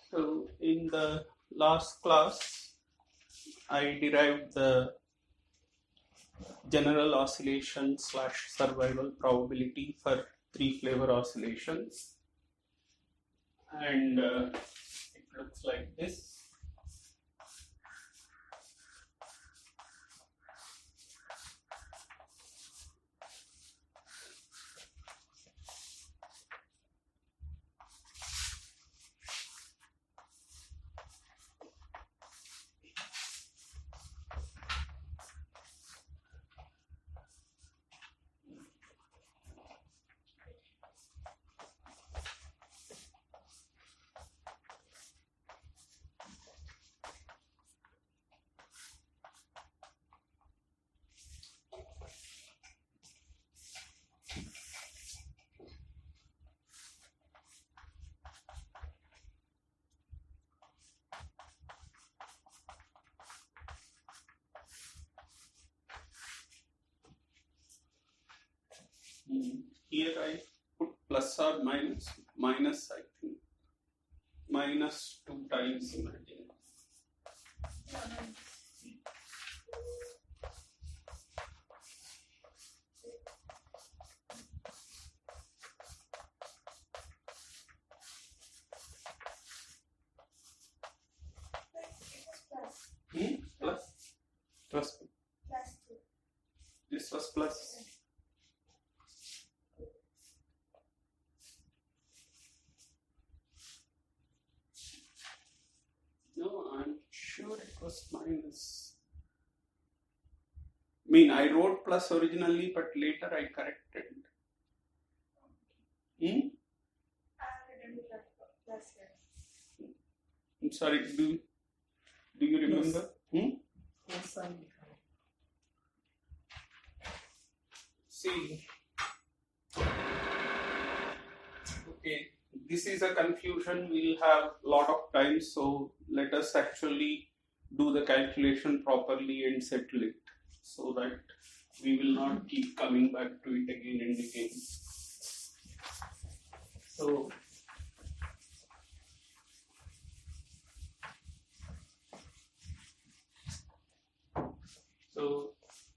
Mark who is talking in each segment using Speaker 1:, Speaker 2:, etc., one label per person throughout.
Speaker 1: So in the last class, I derived the general oscillation / survival probability for three-flavor oscillations, and it looks like this. Here I put plus or minus, I think, minus 2 times imagine. Plus 2. This was plus. No, I'm sure it was minus. I mean, I wrote plus originally, but later I corrected. I'm sorry, do you remember?
Speaker 2: Yes,
Speaker 1: See, okay, this is a confusion. We'll have a lot of time, so let us actually do the calculation properly and settle it so that we will not keep coming back to it again and again. So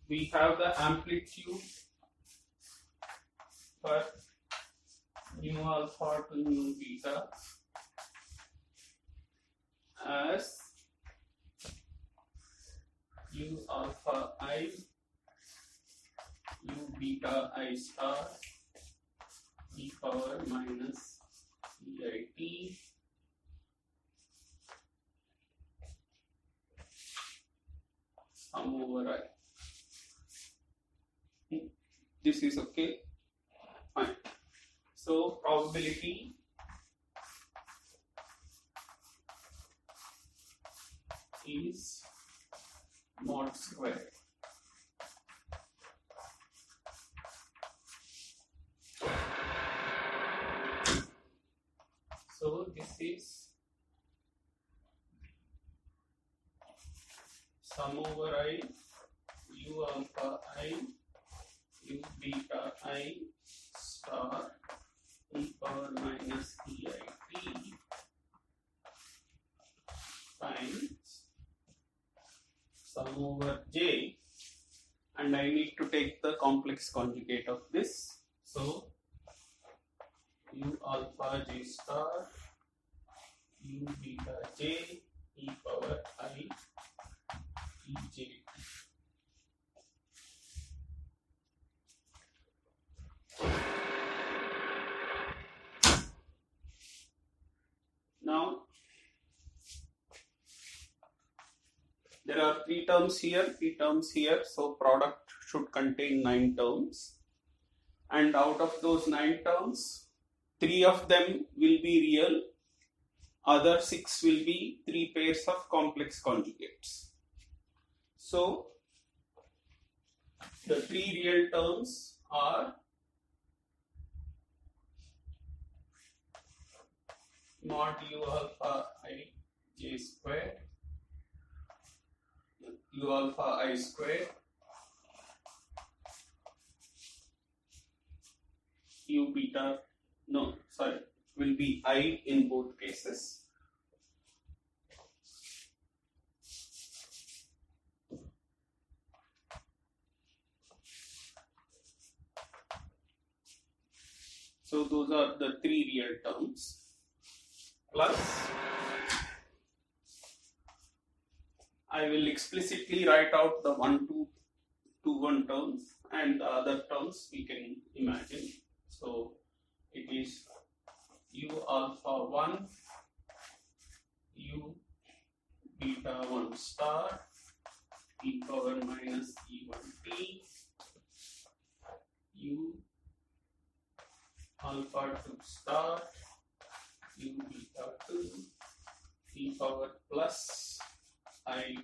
Speaker 1: we have the amplitude for mu alpha to mu beta as u alpha I, u beta I star e power minus EIT sum over I. This is okay. Fine. So probability is mod square. So this is sum over I, u alpha I, u beta I star e power minus EIT times sum over j, and I need to take the complex conjugate of this. So u alpha j star u beta j e power I e j. Now there are 3 terms here, so product should contain 9 terms, and out of those 9 terms, 3 of them will be real, other 6 will be 3 pairs of complex conjugates. So the 3 real terms are mod u alpha I j square, u alpha I square, u beta, no, sorry, will be I in both cases, So those are the three real terms, plus I will explicitly write out the 1, 2, 2, 1 terms, and the other terms we can imagine. So it is u alpha 1, u beta 1 star, e power minus e1t, u alpha 2 star, u beta 2, e power plus I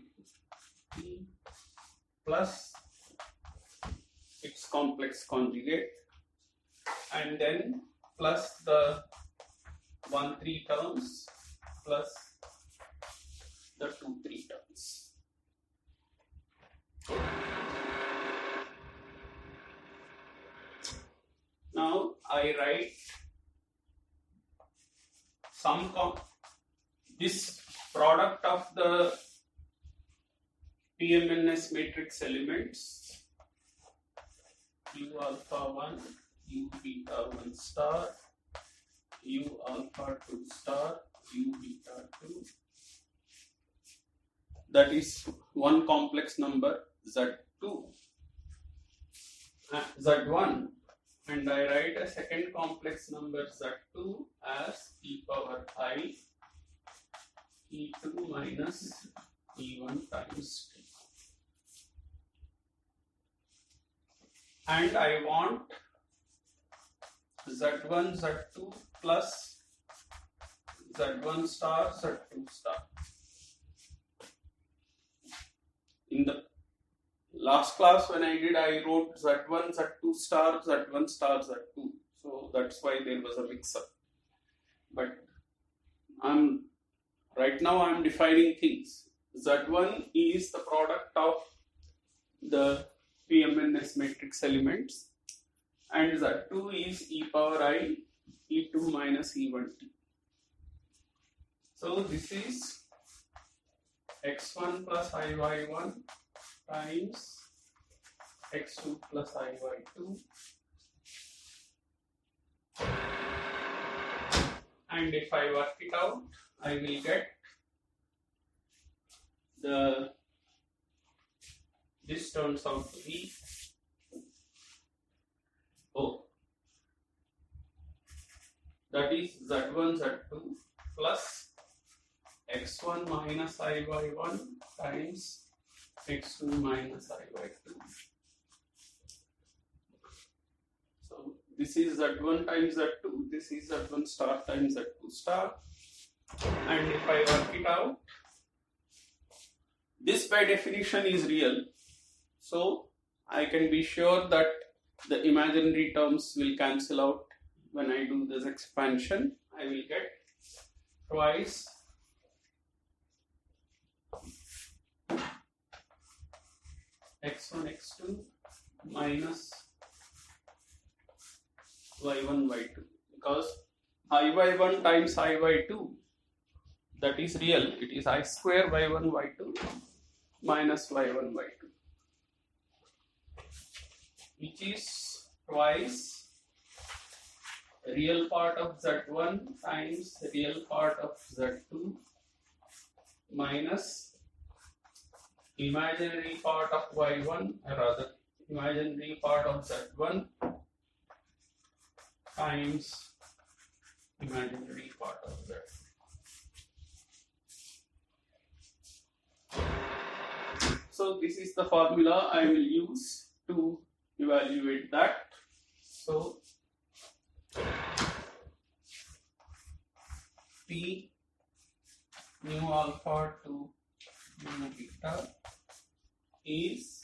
Speaker 1: t plus its complex conjugate, and then plus the 1, 3 terms plus the 2, 3 terms. Now I write this product of the PMNS matrix elements, u alpha 1, u beta 1 star, u alpha 2 star, u beta 2. That is one complex number Z2, Z1, and I write a second complex number Z2 as e power I e2 minus e1 times t. And I want Z1, Z2 plus Z1 star, Z2 star. In the last class when I did, I wrote Z1, Z2 star, Z1 star, Z2. So that's why there was a mix-up. But right now I'm defining things. Z1 is the product of the PMNS matrix elements, and Z2 is e power I e2 minus e1t. So this is x1 plus iy1 times x2 plus iy2, and if I work it out, I will get this turns out to be that is Z1 Z2 plus x1 minus iy1 times x2 minus iy2. So this is Z1 times Z2, this is Z1 star times Z2 star, and if I work it out, this by definition is real, so I can be sure that the imaginary terms will cancel out when I do this expansion. I will get twice x1 x2 minus y1 y2, because iy1 times iy2, that is real, it is I square y1 y2 minus y1 y2, which is twice real part of Z1 times real part of Z2 minus imaginary part of y1, or rather imaginary part of Z1 times imaginary part of Z2. So this is the formula I will use to evaluate that. So P mu alpha to mu beta is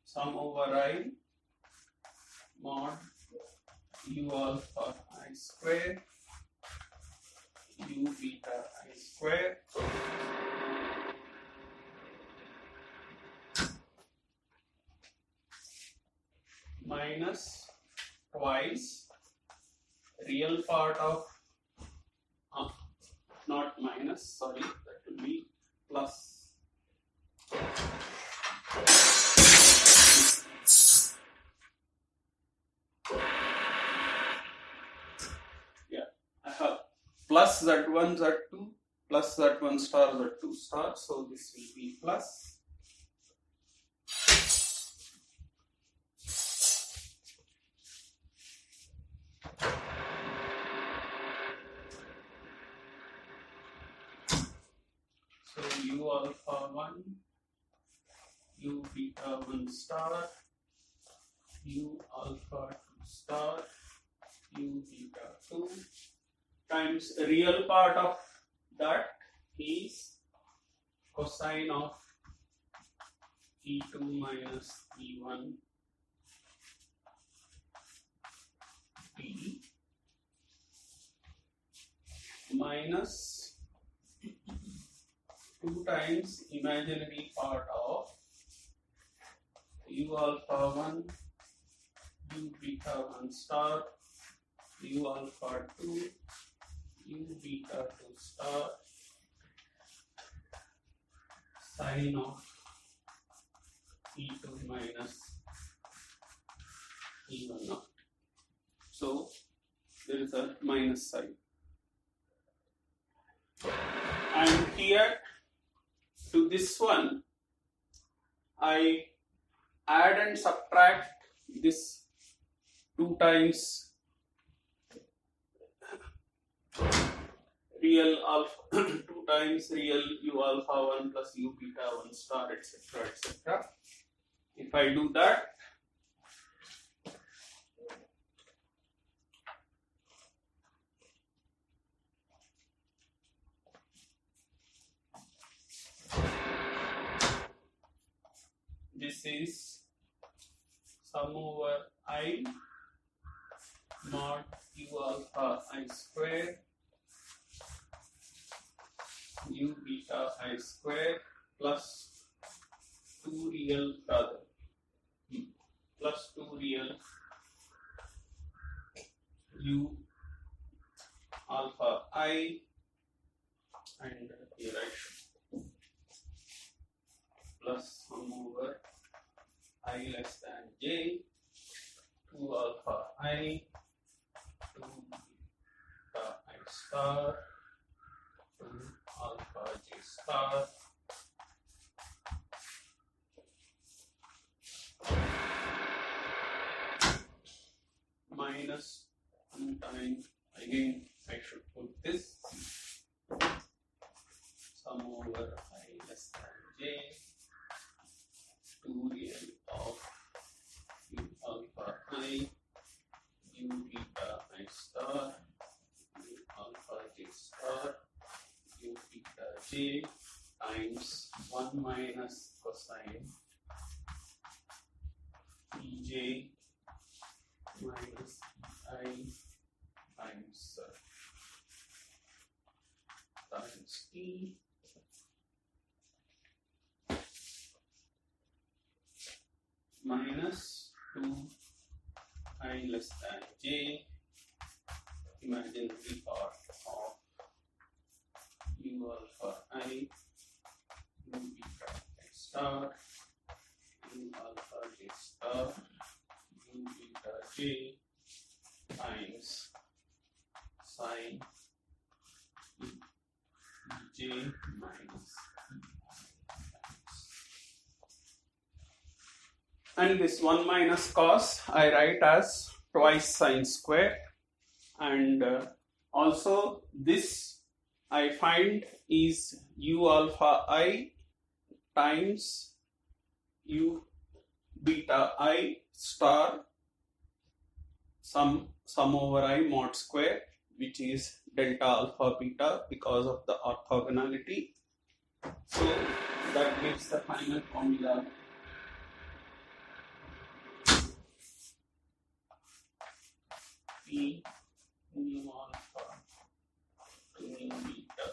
Speaker 1: sum over I mod u alpha I square u beta I square minus twice real part of not minus, sorry, that will be plus plus Z1 Z2 plus Z1 star Z2 star, so this will be plus. So U alpha 1, U beta 1 star, U alpha 2 star, U beta 2 times real part of that is cosine of E2 minus E1 T minus 2 times imaginary part of U alpha 1, U beta 1 star, U alpha 2, U beta 2 star, sine of E2 minus E1 naught. So there is a minus sign. And here to this one, I add and subtract this 2 times real alpha 2 times real U alpha 1 plus U beta 1 star, etc., etc. If I do that, this is sum over I mod U alpha I square U beta I square plus 2 real plus 2 real U alpha I, and here I should plus sum over I less than j 2 alpha I 2 beta I star 2 alpha j star minus 2 times, again I should put this sum over I less than j 2 real of U alpha I U beta I star U alpha j star U beta j times 1 minus cosine Ej minus I times T minus 2 I less than j imaginary part of U alpha I U beta I star U alpha j star U beta j times sine j minus and this 1 minus cos I write as twice sine square, and also this I find is U alpha I times U beta I star sum over I mod square, which is delta alpha beta because of the orthogonality. So that gives the final formula P mu alpha to mu beta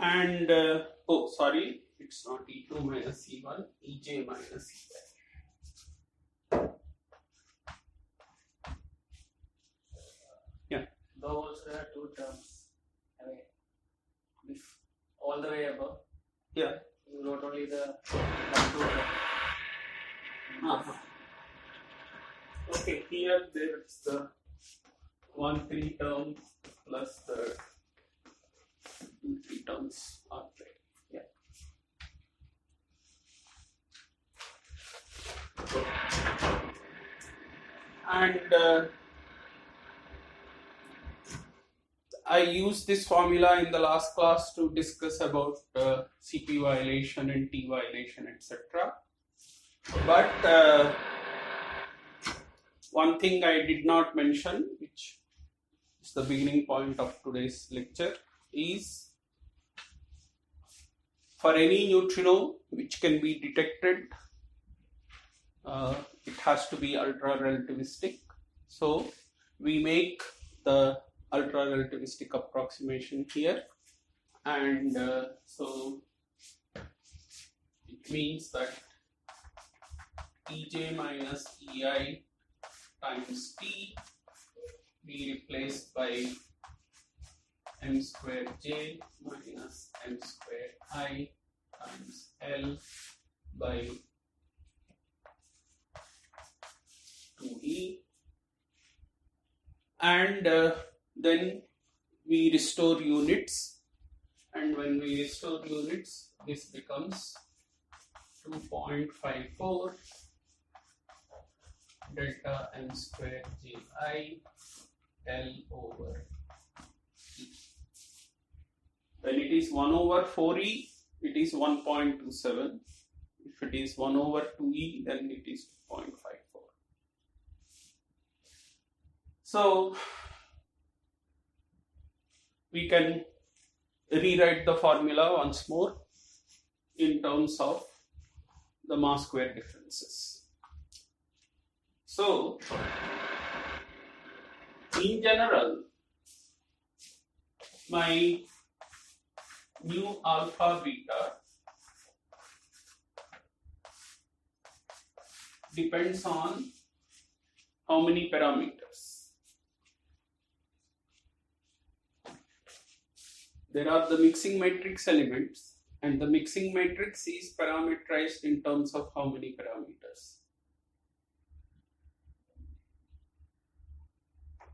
Speaker 1: And oh, sorry, it's not E2 minus E1, EJ minus EY. Yeah.
Speaker 2: Those are two terms. I mean, if all the way above.
Speaker 1: Yeah.
Speaker 2: You wrote only the two terms.
Speaker 1: Okay, here there's the 1-3 terms plus the 2-3 terms are there. Yeah. And I used this formula in the last class to discuss about CP violation and T violation, etc. But one thing I did not mention, which is the beginning point of today's lecture, is for any neutrino which can be detected, it has to be ultra relativistic. So we make the ultra relativistic approximation here, and so it means that EJ minus EI times T be replaced by m square J minus m square I times L by 2E, and then we restore units, and when we restore units this becomes 2.54 delta m square Ji L over E. When it is 1 over 4E, it is 1.27. If it is 1 over 2E, then it is 2.54. So we can rewrite the formula once more in terms of the mass square differences. So in general, my mu alpha beta depends on how many parameters. There are the mixing matrix elements, and the mixing matrix is parameterized in terms of how many parameters.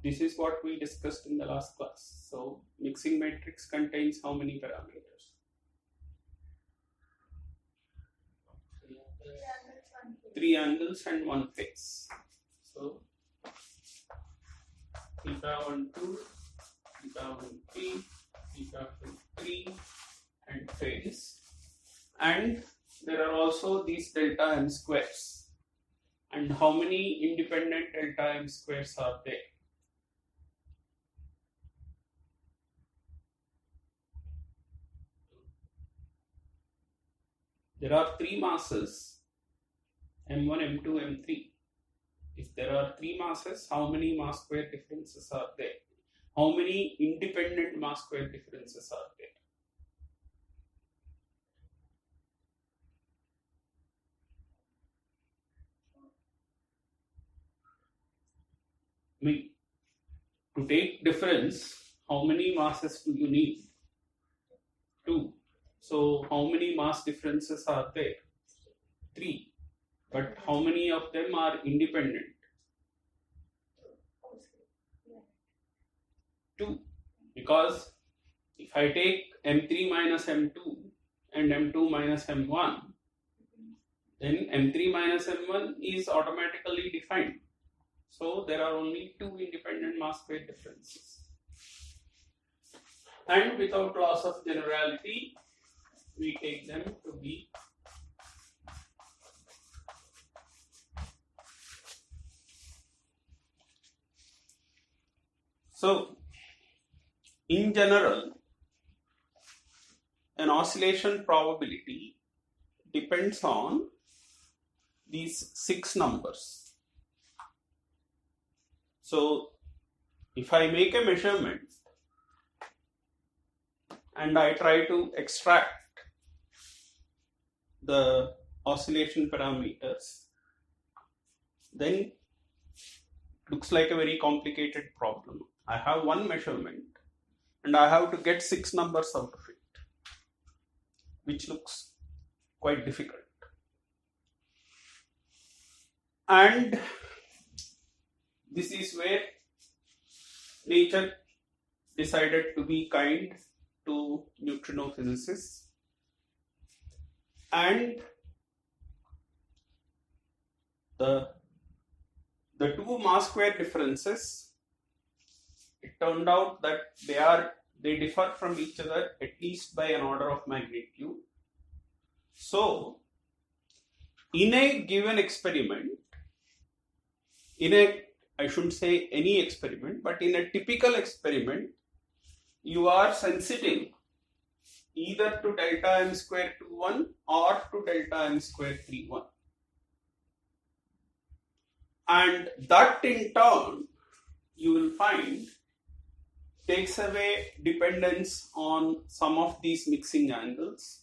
Speaker 1: This is what we discussed in the last class. So mixing matrix contains how many parameters? 3 angles and 1 phase. So theta 1 2, theta 1 3, theta 2 3, and phase. And there are also these delta m squares. And how many independent delta m squares are there? There are 3 masses, m1, m2, m3. If there are 3 masses, how many mass square differences are there? How many independent mass square differences are there? I mean, to take difference, how many masses do you need? 2. So how many mass differences are there? 3. But how many of them are independent? 2. Because if I take m3 minus m2 and m2 minus m1, then m3 minus m1 is automatically defined. So there are only 2 independent mass square differences. And without loss of generality, we take them to be so. In general, an oscillation probability depends on these 6 numbers. So if I make a measurement and I try to extract the oscillation parameters, then looks like a very complicated problem. I have one measurement and I have to get 6 numbers out of it, which looks quite difficult. And this is where nature decided to be kind to neutrino physicists, and the two mass square differences, it turned out that they differ from each other at least by an order of magnitude. So in a given experiment, I shouldn't say any experiment, but in a typical experiment, you are sensitive either to delta m square 21 or to delta m square 31. And that in turn, you will find, takes away dependence on some of these mixing angles,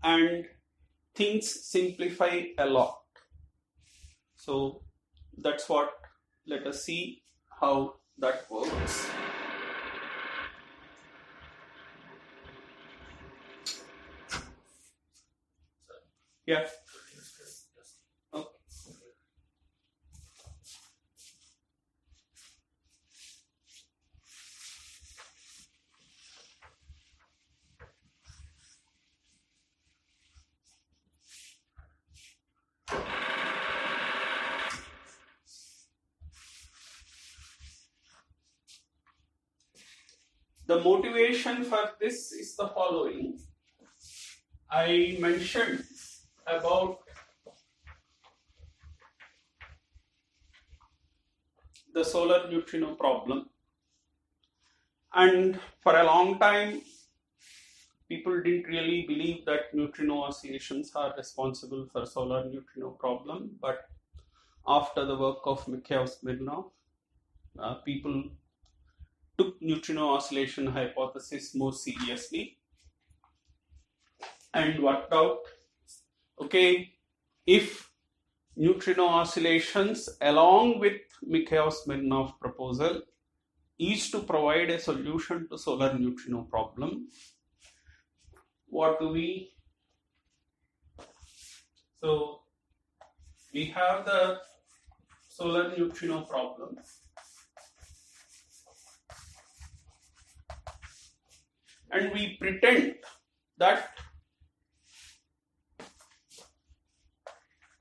Speaker 1: and things simplify a lot. So that's what, let us see how that works. Yeah. Okay. The motivation for this is the following. I mentioned about the solar neutrino problem, and for a long time people didn't really believe that neutrino oscillations are responsible for solar neutrino problem, but after the work of Mikhail-Smirnov, people took neutrino oscillation hypothesis more seriously and worked out, okay, if neutrino oscillations along with Mikhail-Smirnov proposal is to provide a solution to solar neutrino problem, what do we? So we have the solar neutrino problem. And we pretend that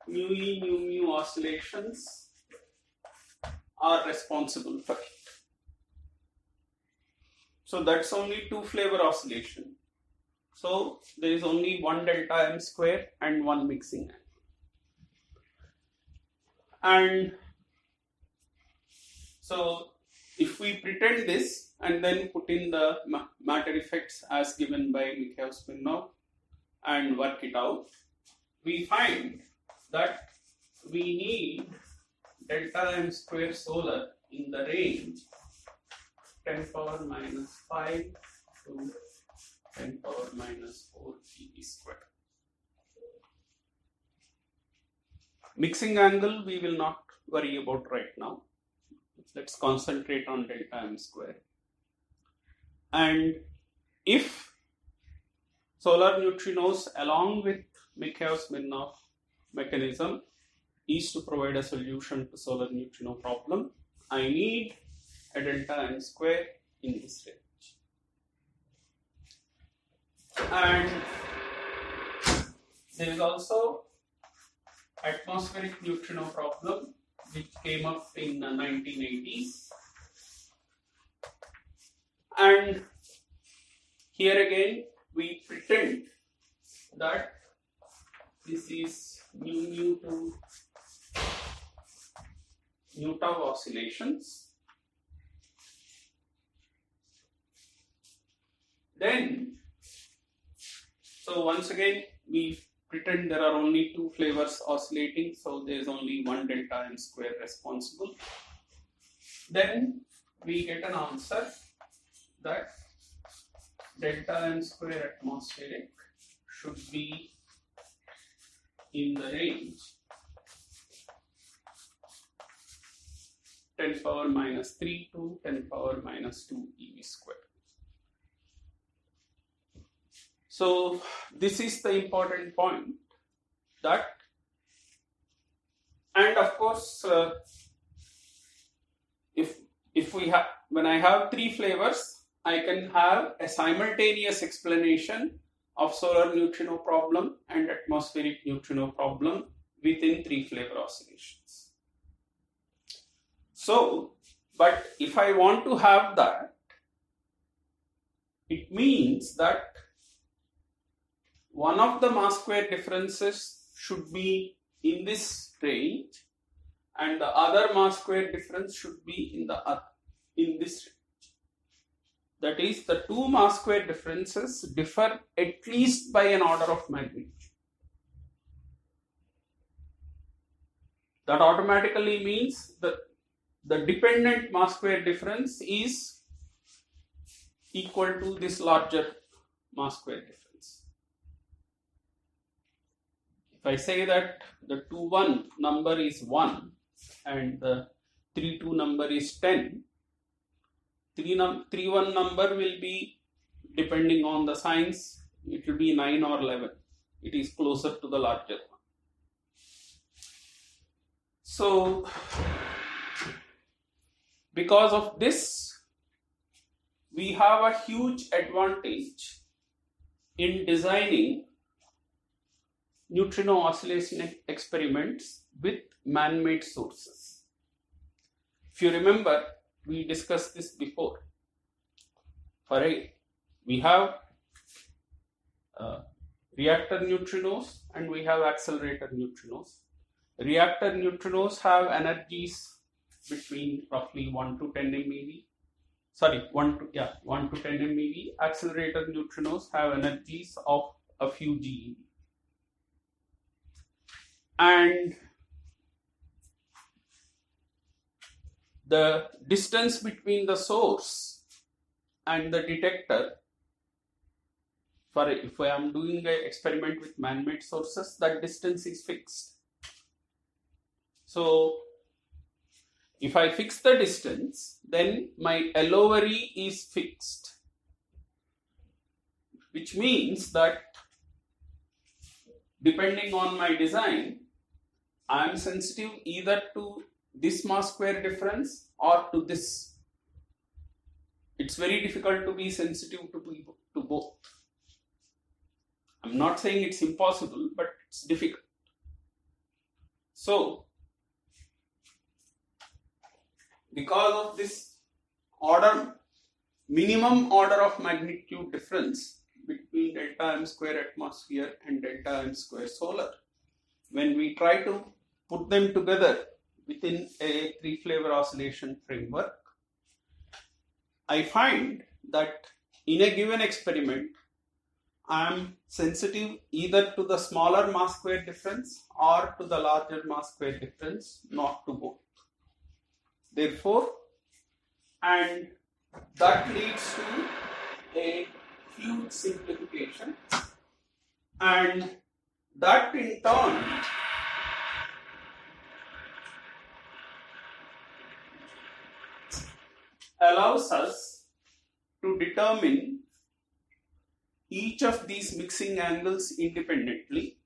Speaker 1: mu e mu mu oscillations are responsible for it. So that's only two-flavor oscillation. So there is only one delta m square and one mixing angle. And so if we pretend this and then put in the matter effects as given by Mikhail-Smirnov and work it out, we find that we need delta m square solar in the range 10 power minus 5 to 10 power minus 4 GeV square. Mixing angle we will not worry about right now. Let's concentrate on delta m square. And if solar neutrinos along with Mikhail-Smirnov mechanism is to provide a solution to solar neutrino problem, I need a delta m square in this range. And there is also atmospheric neutrino problem which came up in the 1980s. And here again we pretend that this is mu to mu tau oscillations. Then, so once again we pretend there are only two flavors oscillating, so there is only one delta m square responsible. Then we get an answer that delta m square atmospheric should be in the range 10 power minus 3 to 10 power minus 2 eV square. So this is the important point, that, and of course if we have, when I have three flavors, I can have a simultaneous explanation of solar neutrino problem and atmospheric neutrino problem within three-flavor oscillations. So, but if I want to have that, it means that one of the mass square differences should be in this range and the other mass square difference should be in this range. That is, the two mass square differences differ at least by an order of magnitude. That automatically means that the dependent mass square difference is equal to this larger mass square difference. If I say that the 2-1 number is 1 and the 3-2 number is 10, 3-1 number will be, depending on the signs, it will be 9 or 11. It is closer to the larger one. So, because of this, we have a huge advantage in designing neutrino oscillation experiments with man-made sources. If you remember, we discussed this before. We have reactor neutrinos and we have accelerator neutrinos. Reactor neutrinos have energies between roughly 1 to 10 MeV. 1 to 10 MeV. Accelerator neutrinos have energies of a few GeV. And the distance between the source and the detector, if I am doing an experiment with man-made sources, that distance is fixed. So if I fix the distance, then my L over E is fixed, which means that depending on my design, I am sensitive either to this mass square difference or to this. It's very difficult to be sensitive to both. I'm not saying it's impossible, but it's difficult. So, because of this minimum order of magnitude difference between delta m square atmosphere and delta m square solar, when we try to put them together within a three-flavor oscillation framework, I find that in a given experiment, I am sensitive either to the smaller mass square difference or to the larger mass square difference, not to both. Therefore, and that leads to a huge simplification, and that in turn allows us to determine each of these mixing angles independently,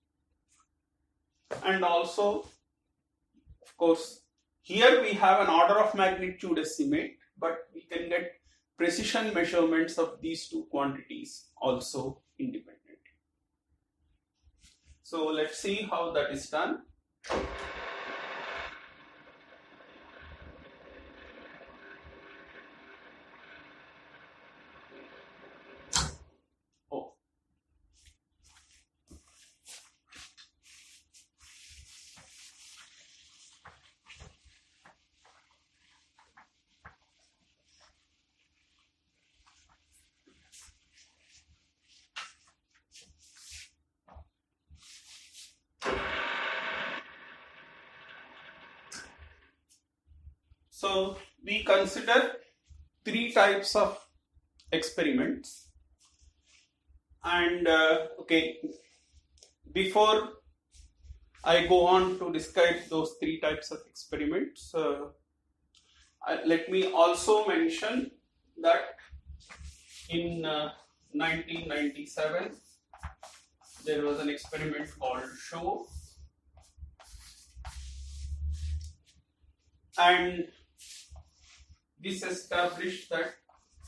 Speaker 1: and also, of course, here we have an order of magnitude estimate, but we can get precision measurements of these two quantities also independently. So let's see how that is done. So we consider three types of experiments. And okay, before I go on to describe those three types of experiments, let me also mention that in 1997 there was an experiment called SHOW, and this established that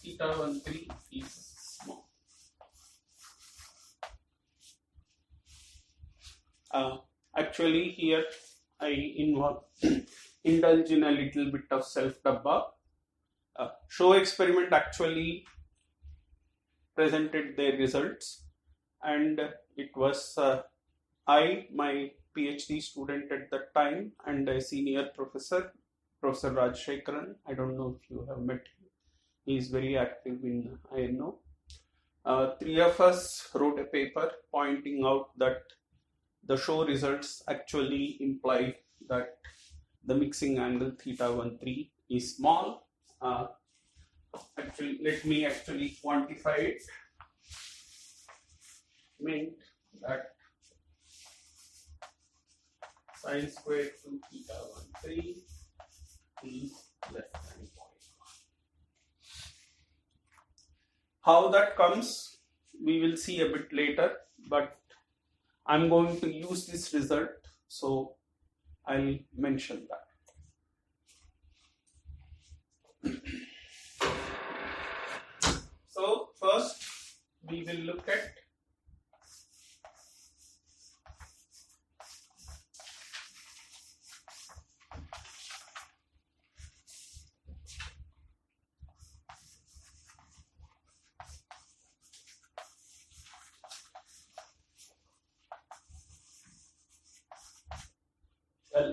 Speaker 1: theta 13 is small. Actually, here I indulge in a little bit of self-dabba. SHOW experiment actually presented their results, and it was my PhD student at that time, and a senior professor, Professor Rajshekaran. I don't know if you have met him. He is very active in INO. Three of us wrote a paper pointing out that the SHOW results actually imply that the mixing angle theta 13 is small. Actually, let me actually quantify it. Meant that sine squared to theta 13 is less than 0.1. How that comes, we will see a bit later, but I'm going to use this result, so I'll mention that. So first we will look at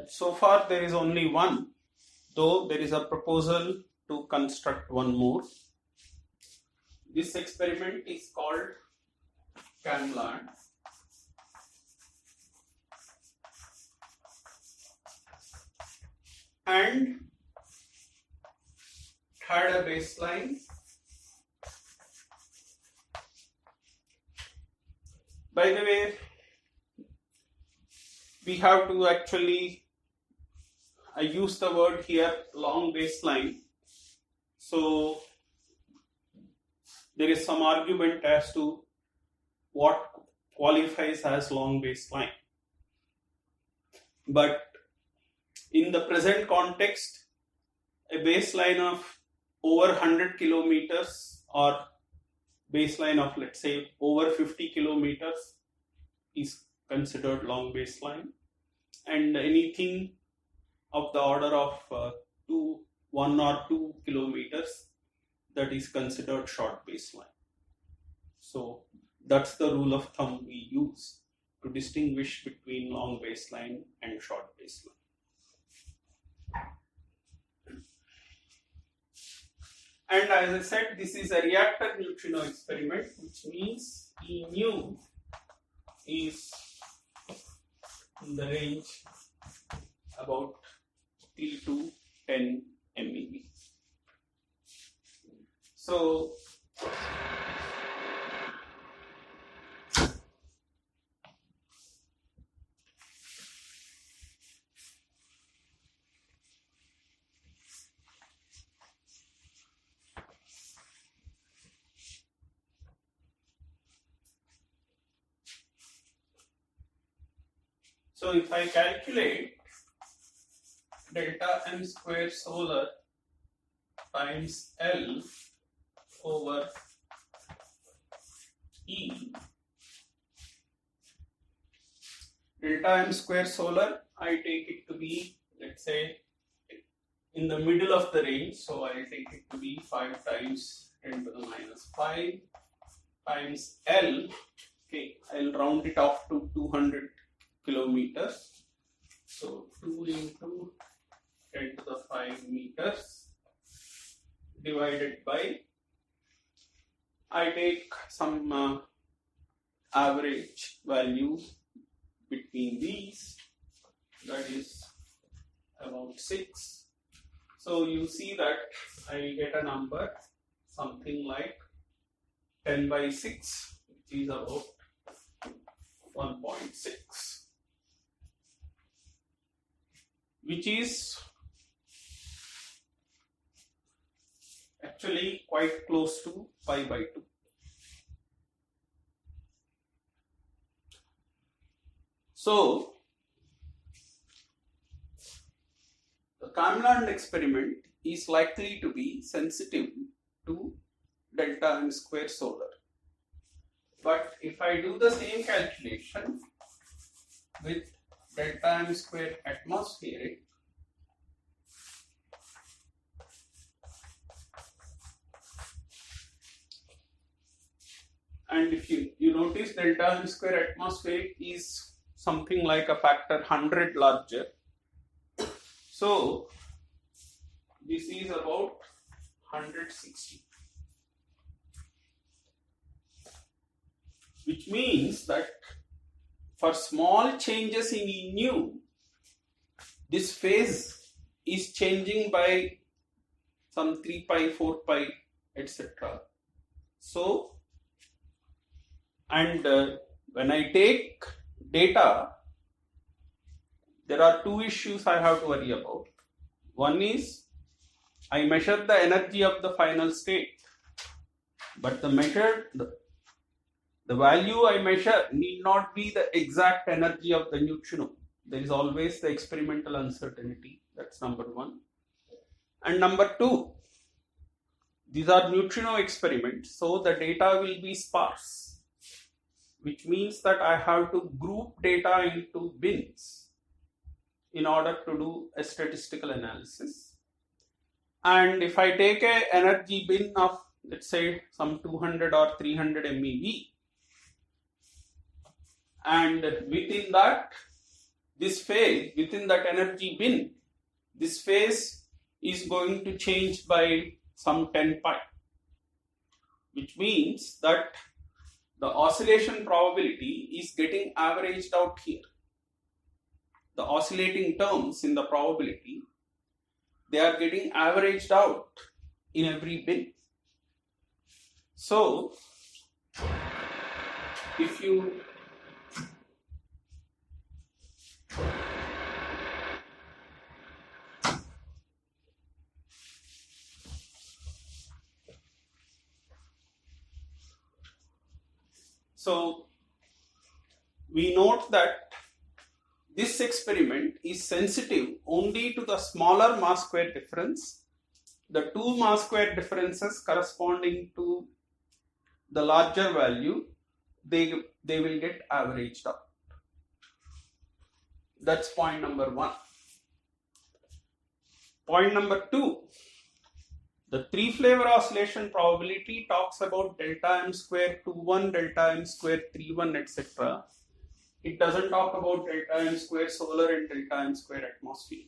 Speaker 1: so far there is only one, though there is a proposal to construct one more. This experiment is called Camland. And had a baseline. By the way, we have to actually, I use the word here, long baseline. So there is some argument as to what qualifies as long baseline. But in the present context, a baseline of over 100 kilometers or baseline of, let's say, over 50 kilometers is considered long baseline, and anything of the order of 1 or 2 kilometers, that is considered short baseline. So that's the rule of thumb we use to distinguish between long baseline and short baseline. And as I said, this is a reactor neutrino experiment, which means E nu is in the range about 3 to 10 MeV. So if I calculate delta m square solar times L over E, delta m square solar, I take it to be, let's say, in the middle of the range, so I take it to be 5 times 10 to the minus 5 times L. Okay, I'll round it off to 200 kilometers. So 2 into 10 to the 5 meters divided by, I take some average value between these, that is about 6. So you see that I get a number something like 10 by 6, which is about 1.6, which is actually quite close to pi by 2. So the Cameron experiment is likely to be sensitive to delta m square solar. But if I do the same calculation with delta m square atmospheric, and if you notice delta m square atmospheric is something like a factor 100 larger. So this is about 160, which means that for small changes in nu, this phase is changing by some 3 pi, 4 pi, etc. So, and when I take data, there are two issues I have to worry about. One is I measure the energy of the final state, but the value I measure need not be the exact energy of the neutrino. There is always the experimental uncertainty. That's number one. And number two, these are neutrino experiments, so the data will be sparse, which means that I have to group data into bins in order to do a statistical analysis. And if I take an energy bin of, let's say, some 200 or 300 MeV, and within that, this phase, within that energy bin, this phase is going to change by some 10 pi, which means that the oscillation probability is getting averaged out here. The oscillating terms in the probability, they are getting averaged out in every bin. So, if you we note that this experiment is sensitive only to the smaller mass square difference. The two mass square differences corresponding to the larger value, they will get averaged out. That's point number one. Point number two, the three-flavor oscillation probability talks about delta m square 21, delta m square 31, etc. It doesn't talk about delta m square solar and delta m square atmosphere.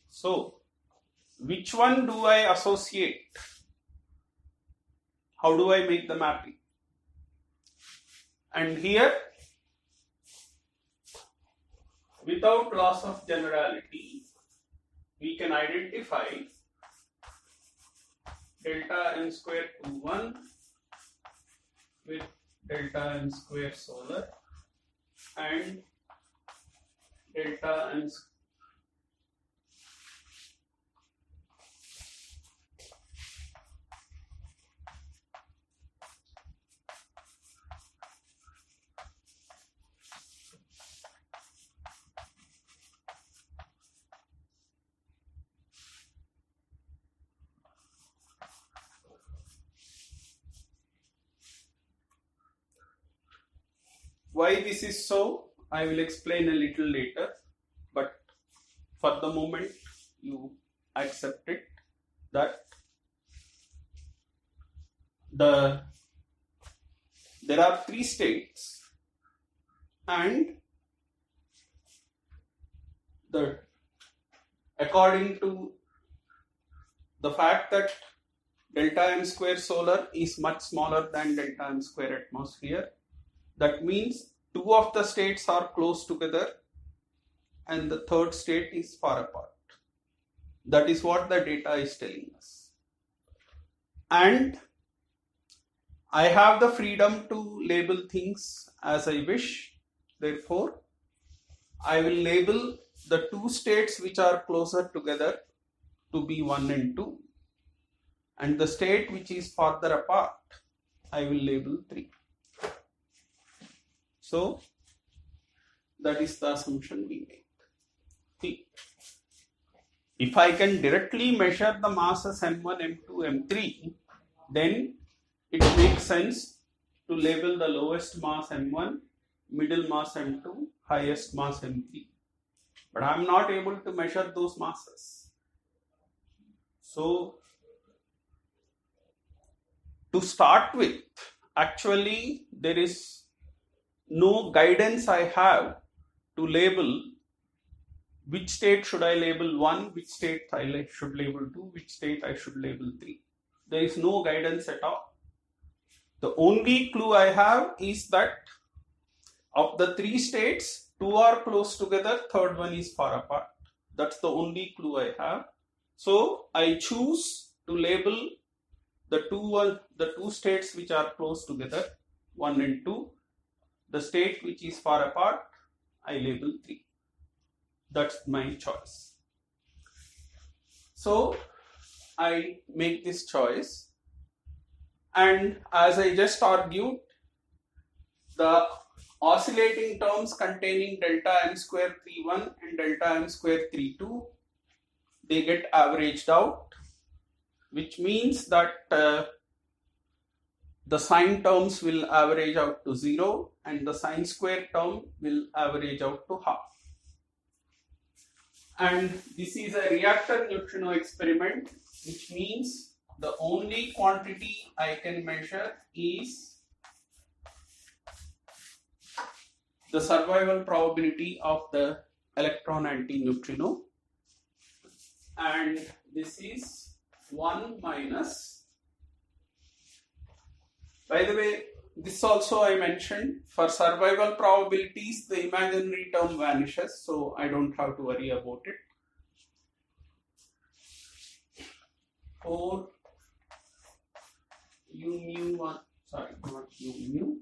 Speaker 1: So, which one do I associate? How do I make the mapping? And here, without loss of generality, we can identify delta m square 21 with delta m square solar and delta m. Why this is so, I will explain a little later, but for the moment you accept it that there are three states, and according to the fact that delta m square solar is much smaller than delta m square atmosphere, that means two of the states are close together and the third state is far apart. That is what the data is telling us. And I have the freedom to label things as I wish. Therefore, I will label the two states which are closer together to be 1 and 2, and the state which is farther apart I will label 3. So that is the assumption we make. See, if I can directly measure the masses m1, m2, m3, then it makes sense to label the lowest mass m1, middle mass m2, highest mass m3. But I am not able to measure those masses. So to start with, actually there is no guidance I have to label which state should I label 1, which state I should label 2, which state I should label 3. There is no guidance at all. The only clue I have is that of the 3 states, 2 are close together, third one is far apart. That's the only clue I have. So I choose to label the two states which are close together, 1 and 2. The state which is far apart, I label 3. That's my choice. So I make this choice, and as I just argued, the oscillating terms containing delta m square 3.1 and delta m square 3.2, they get averaged out, which means that the sine terms will average out to 0 and the sine square term will average out to half. And this is a reactor neutrino experiment, which means the only quantity I can measure is the survival probability of the electron antineutrino, and this is 1 minus, by the way, this also I mentioned, for survival probabilities the imaginary term vanishes, so I don't have to worry about it. 4 u mu 1, sorry, not u mu,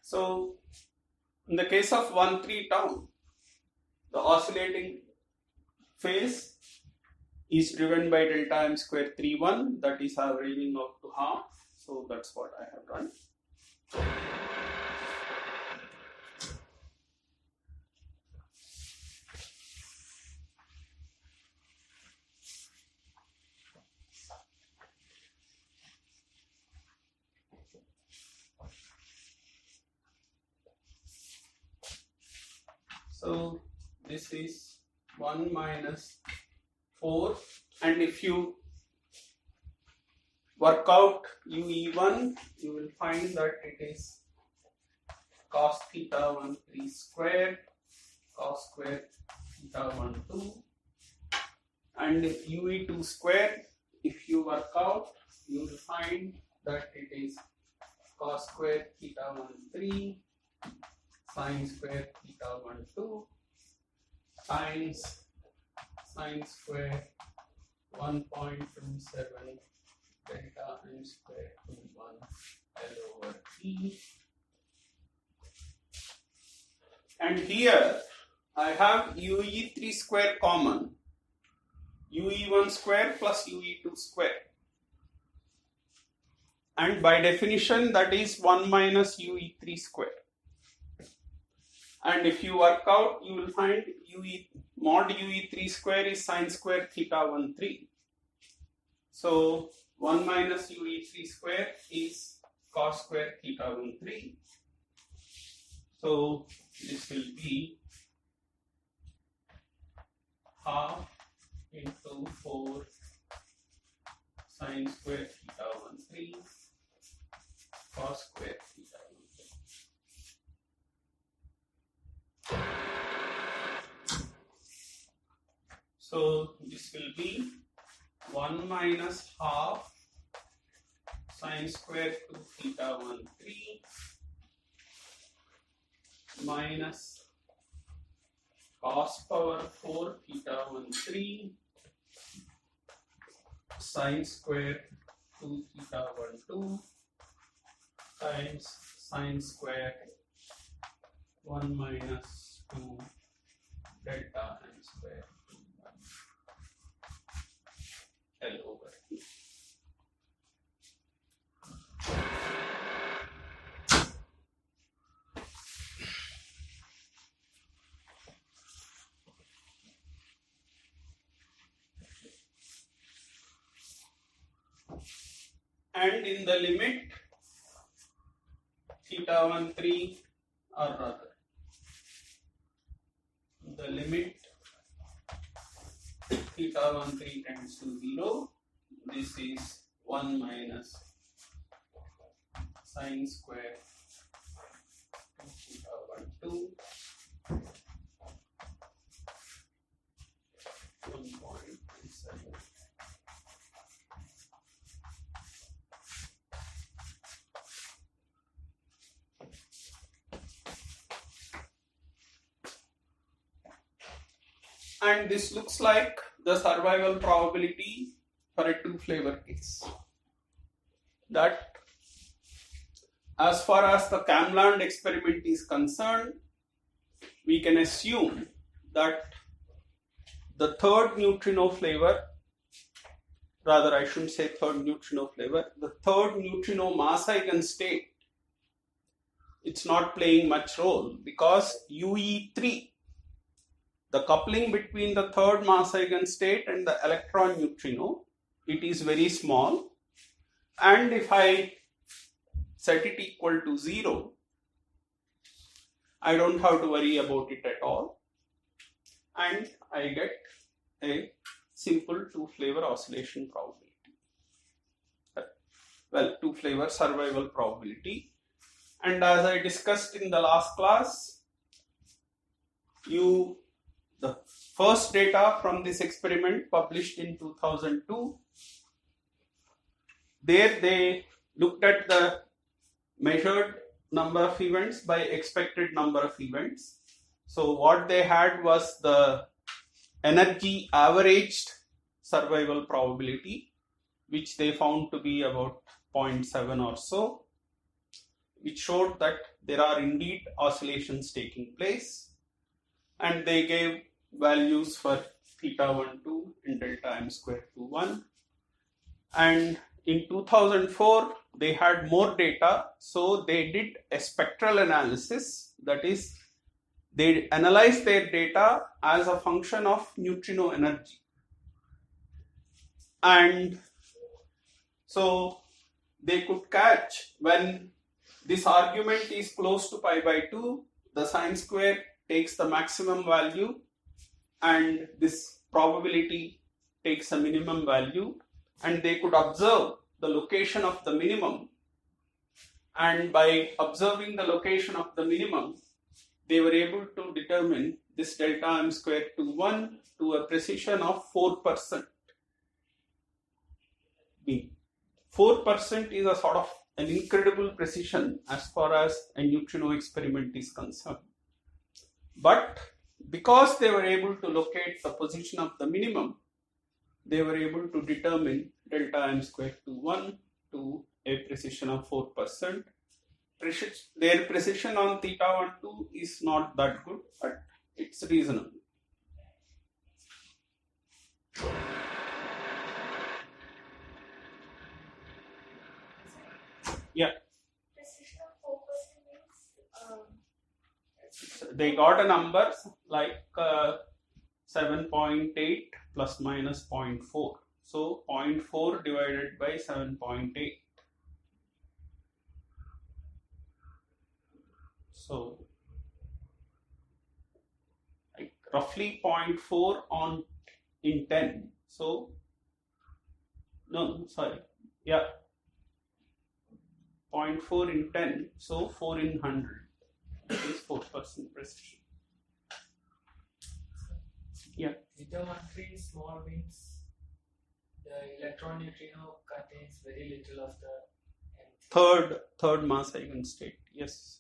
Speaker 1: so in the case of 1,3 tau, the oscillating phase is driven by delta m square 3.1, that is averaging out to half. So that's what I have done. So this is 1 minus 4, and if you work out UE1, you will find that it is cos theta 1,3 square, cos square theta 1,2, and UE2 square, if you work out, you will find that it is cos square theta 1,3, sine square theta 1,2, sine square 1.27 delta m square 2.1 L over E. And here I have UE3 square common, UE1 square plus UE2 square. And by definition that is 1 minus UE3 square. And if you work out, you will find mod UE3 square is sine square theta 1,3. So 1 minus UE3 square is cos square theta 1 3. So this will be half into 4 sin square theta 1 3 cos square theta 1 3. So this will be 1 minus half sin square 2 theta 1 3 minus cos power 4 theta 1 3 sin square 2 theta 1 2 times sin square 1 minus 2 delta n square 1 L over E. And in the limit theta 1 3, or rather the limit theta 1 3 tends to 0, this is 1 minus sin square theta 1 2 1.37. And this looks like the survival probability for a two-flavor case. That as far as the Camland experiment is concerned, we can assume that the third neutrino flavor, rather I shouldn't say third neutrino flavor, the third neutrino mass eigenstate, it's not playing much role because UE3, the coupling between the third mass eigenstate and the electron neutrino, it is very small, and if I set it equal to 0, I don't have to worry about it at all, and I get a simple two-flavor oscillation probability. Well, two-flavor survival probability. And as I discussed in the last class, the first data from this experiment published in 2002, there they looked at the measured number of events by expected number of events. So what they had was the energy averaged survival probability, which they found to be about 0.7 or so, which showed that there are indeed oscillations taking place, and they gave values for theta 1 2 and delta m square 2 1. And in 2004 they had more data, so they did a spectral analysis, that is, they analyzed their data as a function of neutrino energy. And so they could catch when this argument is close to pi by 2, the sine square takes the maximum value and this probability takes a minimum value, and they could observe the location of the minimum, and by observing the location of the minimum they were able to determine this delta m square 2 1 to a precision of 4%. 4% is a sort of an incredible precision as far as a neutrino experiment is concerned. But because they were able to locate the position of the minimum, they were able to determine delta m square 2 1 to a precision of 4%. Their precision on theta 1 2 is not that good, but it's reasonable. Yeah.
Speaker 3: Precision of 4% means
Speaker 1: They got a number like 7.8 plus minus 0.4. So 0.4 divided by 7.8. So like roughly 0.4 on in 10. So no, sorry, yeah, 0.4 in 10. So 4 in 100 is 4% precision. Yeah.
Speaker 2: Theta 13 small means the electron neutrino contains very little of the
Speaker 1: Third mass eigenstate. Yes.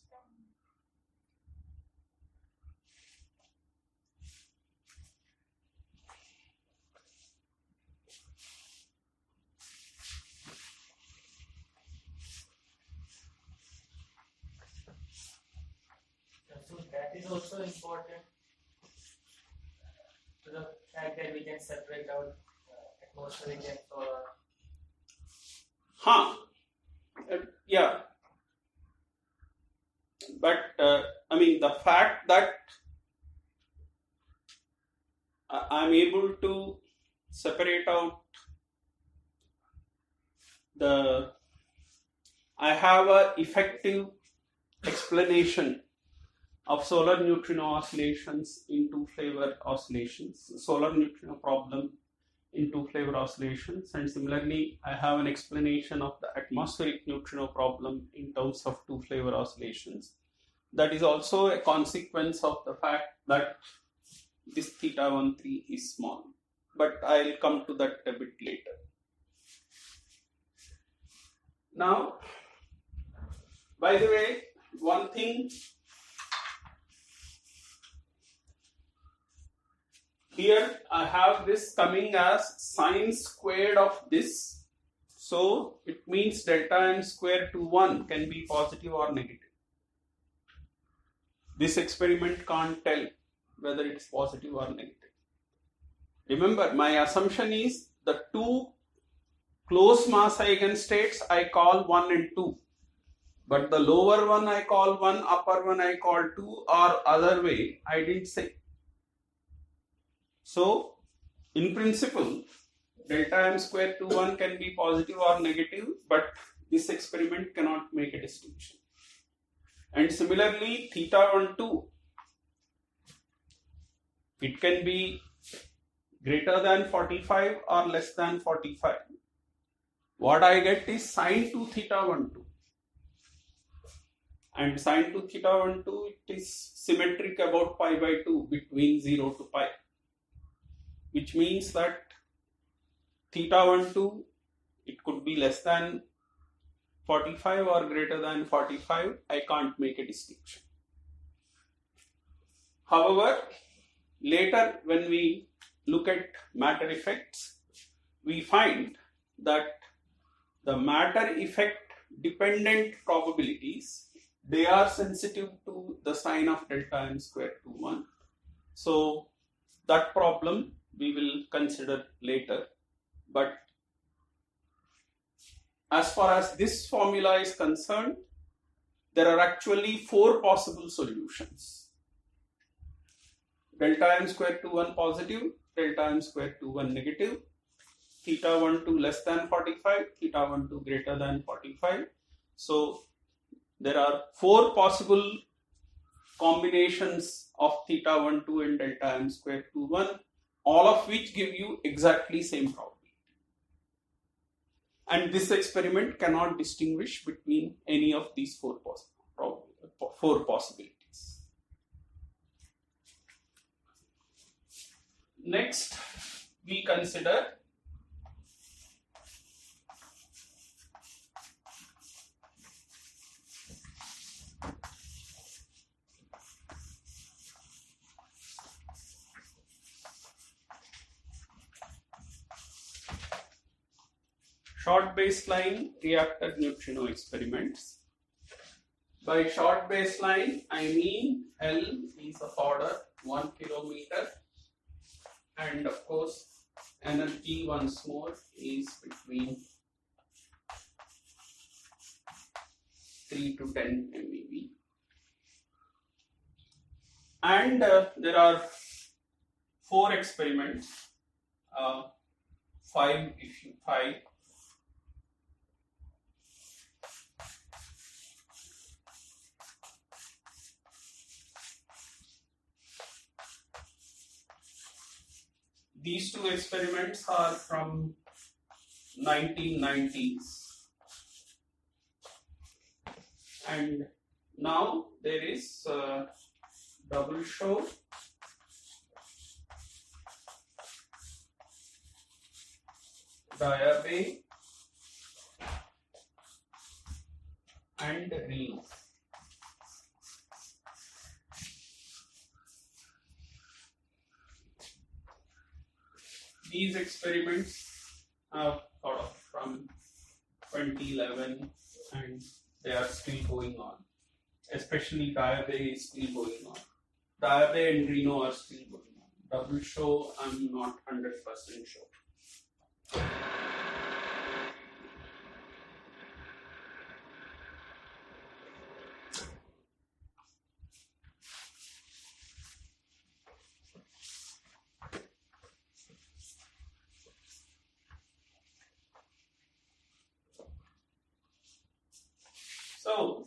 Speaker 2: So that is also important to the fact that we can separate out atmospheric and solar.
Speaker 1: Yeah. But I mean, the fact that I'm able to separate out I have a effective explanation of solar neutrino oscillations in two-flavor oscillations, solar neutrino problem in two-flavor oscillations, and similarly I have an explanation of the atmospheric neutrino problem in terms of two-flavor oscillations. That is also a consequence of the fact that this theta 13 is small, but I'll come to that a bit later. Now, by the way, one thing here, I have this coming as sine squared of this, so it means delta m square to 1 can be positive or negative. This experiment can't tell whether it's positive or negative. Remember, my assumption is the two close mass eigenstates I call 1 and 2, but the lower one I call 1, upper one I call 2, or other way I didn't say. So, in principle, delta m square to 1 can be positive or negative, but this experiment cannot make a distinction. And similarly, theta 12, it can be greater than 45 or less than 45. What I get is sine 2 theta 12. And sine 2 theta 12, it is symmetric about pi by 2 between 0 to pi. Which means that theta 12, it could be less than 45 or greater than 45. I can't make a distinction. However, later when we look at matter effects, we find that the matter effect dependent probabilities, they are sensitive to the sign of delta m square to 1. So that problem we will consider later, but as far as this formula is concerned, there are actually 4 possible solutions. Delta m square to 1 positive, delta m square to 1 negative, theta 12 less than 45, theta 12 greater than 45. So there are 4 possible combinations of theta 12 and delta m square to 1, all of which give you exactly same probability. And this experiment cannot distinguish between any of these 4 possibilities. Next, we consider short baseline reactor neutrino experiments. By short baseline, I mean L is of order 1 kilometer, and of course energy once more is between 3 to 10 MeV. And there are 4 experiments, 5 if you 5. These two experiments are from 1990s, and now there is double show, Diabe, and Reno. These experiments have sort of from 2011 and they are still going on. Especially Diabe is still going on. Diabe and Reno are still going on. Double show, I'm not 100% sure. So,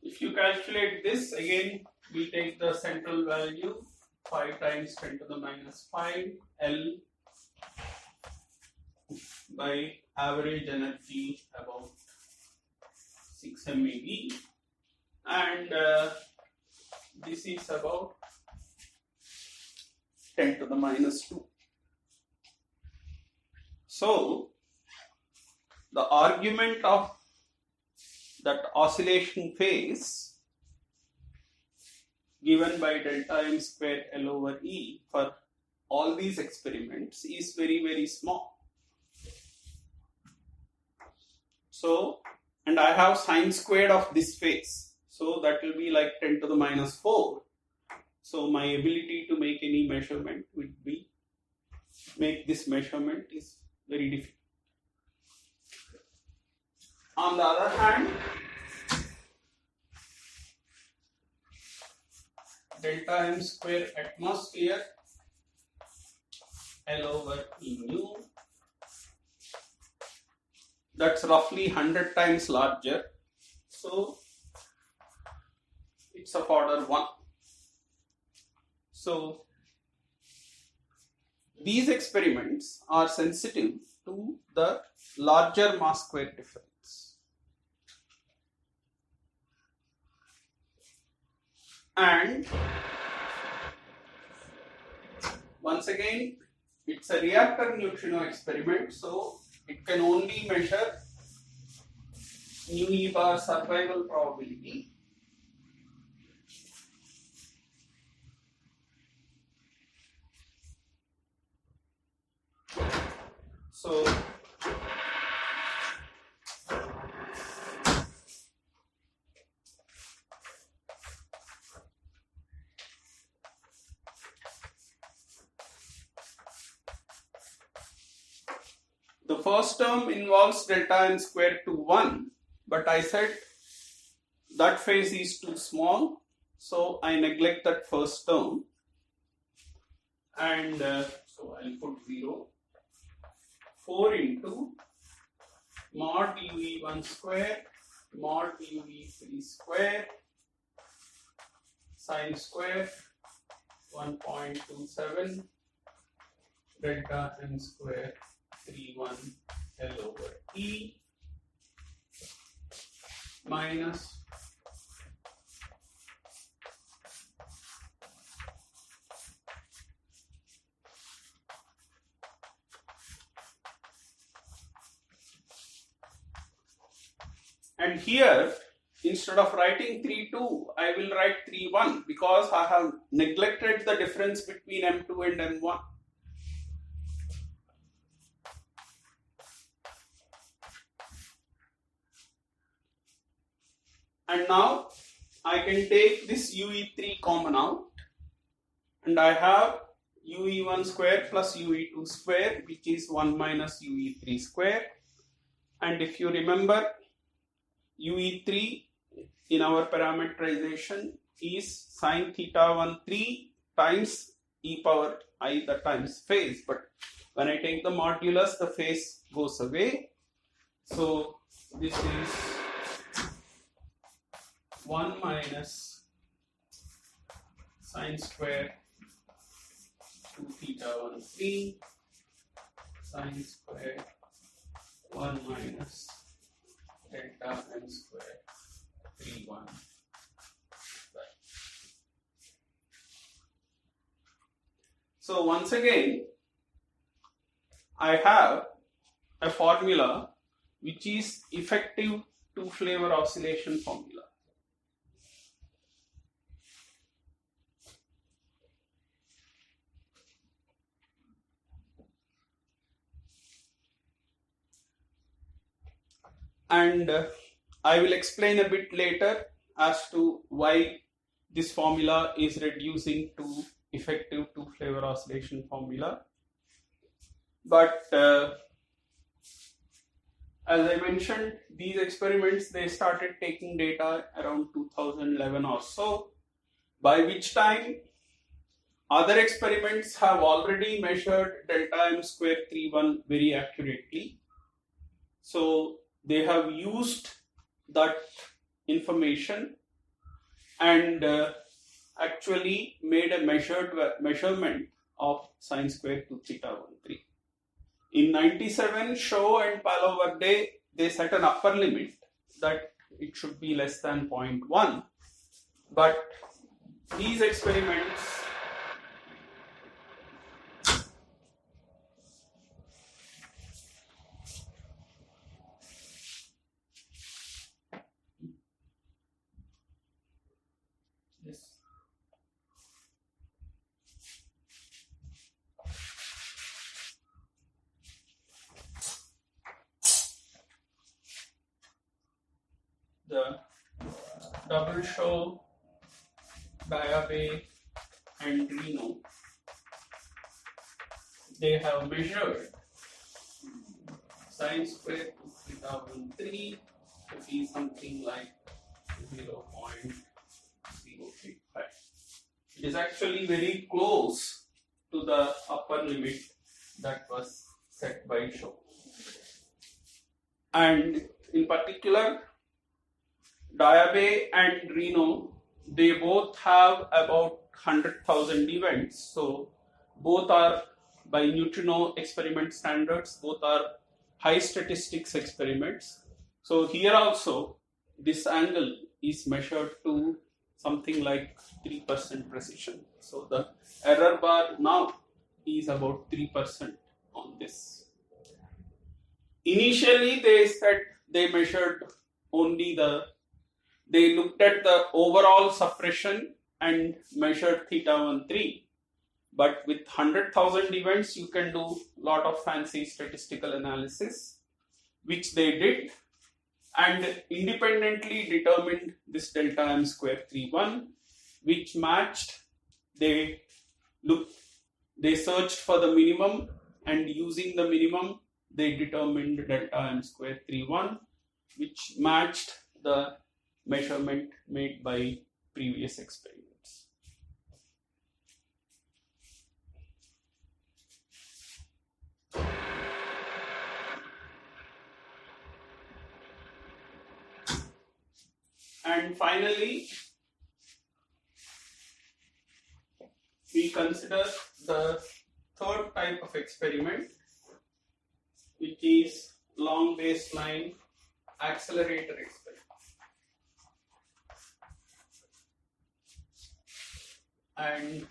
Speaker 1: if you calculate this, again we take the central value 5 times 10 to the minus 5 L by average energy about 6 MeV, and this is about 10 to the minus 2. So, the argument of that oscillation phase given by delta m square L over E for all these experiments is very, very small. So, and I have sine squared of this phase. So, that will be like 10 to the minus 4. So, my ability to make any measurement would be, make this measurement is very difficult. On the other hand, delta m square atmosphere L over E nu, that's roughly 100 times larger. So, it's of order 1. So, these experiments are sensitive to the larger mass square difference. And once again, it's a reactor neutrino experiment, so it can only measure nu E bar survival probability. So, the first term involves delta n square to 1, but I said that phase is too small, so I neglect that first term, and so I'll put 0. 4 into mod UE1 square mod UE3 square sine square 1.27 delta n square 31 L over E minus and here instead of writing 3.2 I will write 3.1 because I have neglected the difference between M2 and M1. And now I can take this UE3 common out and I have UE1 square plus UE2 square, which is 1 minus UE3 square. And if you remember, UE3 in our parameterization is sine theta 1 3 times e power I, the times phase, but when I take the modulus the phase goes away, so this is 1 minus sine square 2 theta 1 3 sine square 1 minus delta n square 3 1. So once again, I have a formula which is effective two-flavor oscillation formula. And I will explain a bit later as to why this formula is reducing to effective two-flavor oscillation formula. But as I mentioned, these experiments, they started taking data around 2011 or so, by which time other experiments have already measured delta m square 3 1 very accurately. So they have used that information and actually made a measurement of sine square 2 theta 1 3. In 97, Shaw and Palo-Verde, they set an upper limit that it should be less than 0.1. But these experiments the double Shaw, Diabe and Reno, they have measured sine square 2 theta 1 3 to be something like 0.085. It is actually very close to the upper limit that was set by Shaw. And in particular, Diabe and Reno, they both have about 100,000 events. So both are, by neutrino experiment standards, both are high statistics experiments. So here also, this angle is measured to something like 3% precision. So the error bar now is about 3% on this. Initially, they said they measured only they looked at the overall suppression and measured theta 1 3. But with 100,000 events, you can do a lot of fancy statistical analysis, which they did, and independently determined this delta m square 3 1, which matched. They searched for the minimum, and using the minimum, they determined delta m square 3 1, which matched the measurement made by previous experiments. And finally, we consider the third type of experiment, which is long baseline accelerator experiment. And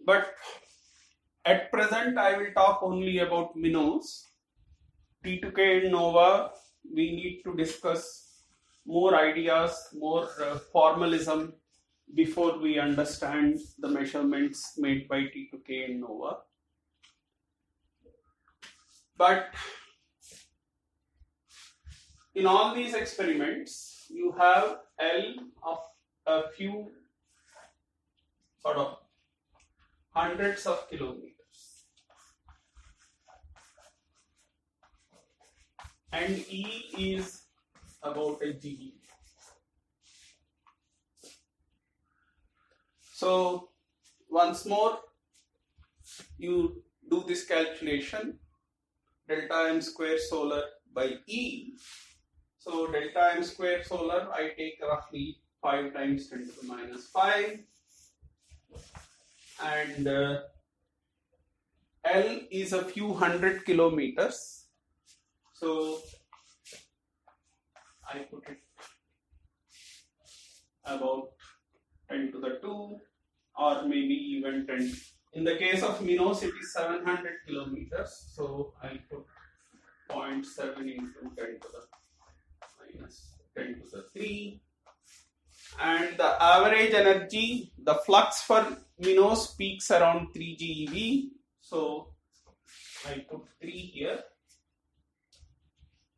Speaker 1: but at present, I will talk only about minnows. T2K and NOVA, we need to discuss more ideas, more formalism before we understand the measurements made by T2K and NOVA. But in all these experiments, you have L of a few sort of hundreds of kilometers. And E is about a GeV. So once more, you do this calculation, delta m square solar by E. So delta m square solar, I take roughly 5 times 10 to the minus 5, and L is a few hundred kilometers. So I put it about 10 to the 2, or maybe even 10. In the case of Minos, it is 700 kilometers. So I put 0.7 into 10 to the minus 10 to the 3. And the average energy, the flux for Minos peaks around 3 GeV. So I put 3 here.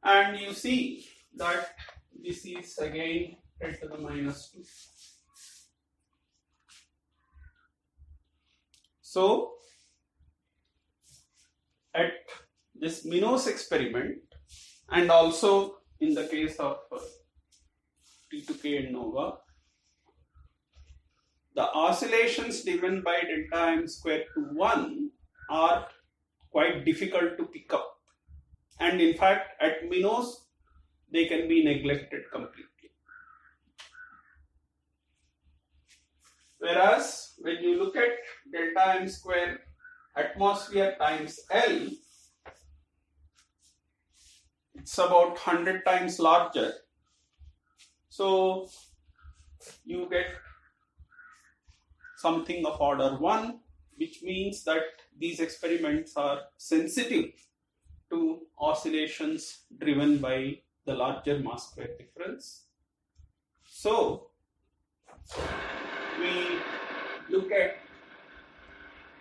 Speaker 1: And you see that this is again 10 to the minus 2. So at this Minos experiment, and also in the case of T2K and Nova, the oscillations driven by delta m square to 1 are quite difficult to pick up. And in fact, at Minos, they can be neglected completely. Whereas when you look at delta m square atmosphere times L, it's about 100 times larger. So you get something of order 1, which means that these experiments are sensitive to oscillations driven by the larger mass square difference. So we look at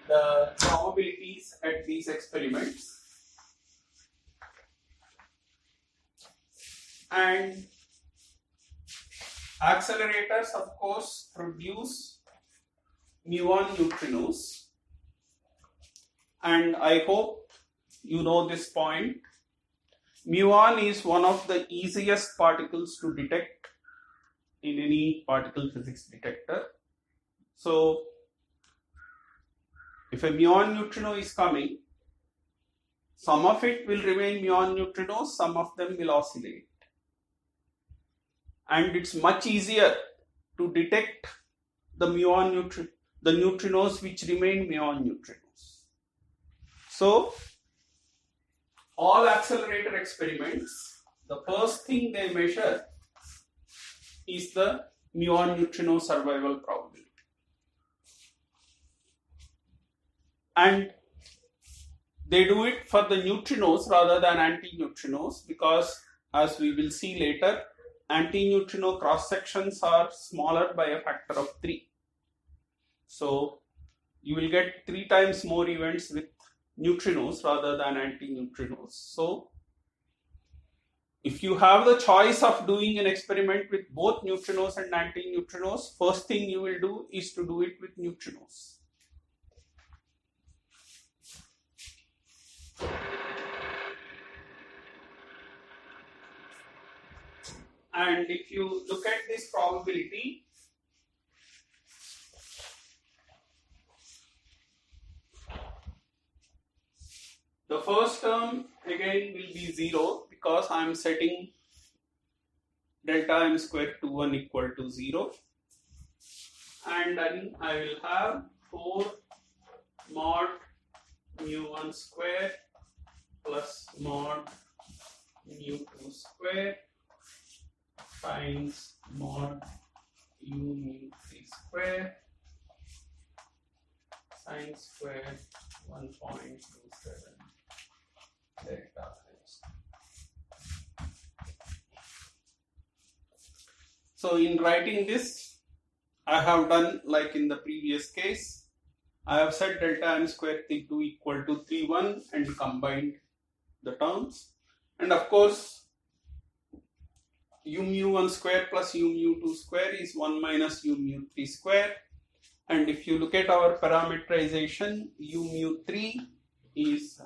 Speaker 1: the probabilities at these experiments, and accelerators of course produce Muon neutrinos, and I hope you know this point. Muon is one of the easiest particles to detect in any particle physics detector. So if a Muon neutrino is coming, some of it will remain Muon neutrinos, some of them will oscillate. And it's much easier to detect the neutrinos which remain Muon neutrinos. So all accelerator experiments, the first thing they measure is the Muon neutrino survival probability. And they do it for the neutrinos rather than antineutrinos, because as we will see later, antineutrino cross sections are smaller by a factor of 3. So you will get 3 times more events with neutrinos rather than antineutrinos. So if you have the choice of doing an experiment with both neutrinos and antineutrinos, first thing you will do is to do it with neutrinos. And if you look at this probability, the first term again will be 0 because I am setting delta m square to 1 equal to 0. And then I will have 4 mod mu1 square plus mod mu2 square times mod u mu3 square sine square 1.27 delta x. So in writing this, I have done like in the previous case. I have set delta m square to equal to 3,1 and combined the terms. And of course, u mu1 square plus u mu2 square is 1 minus u mu3 square. And if you look at our parameterization, u mu 3 is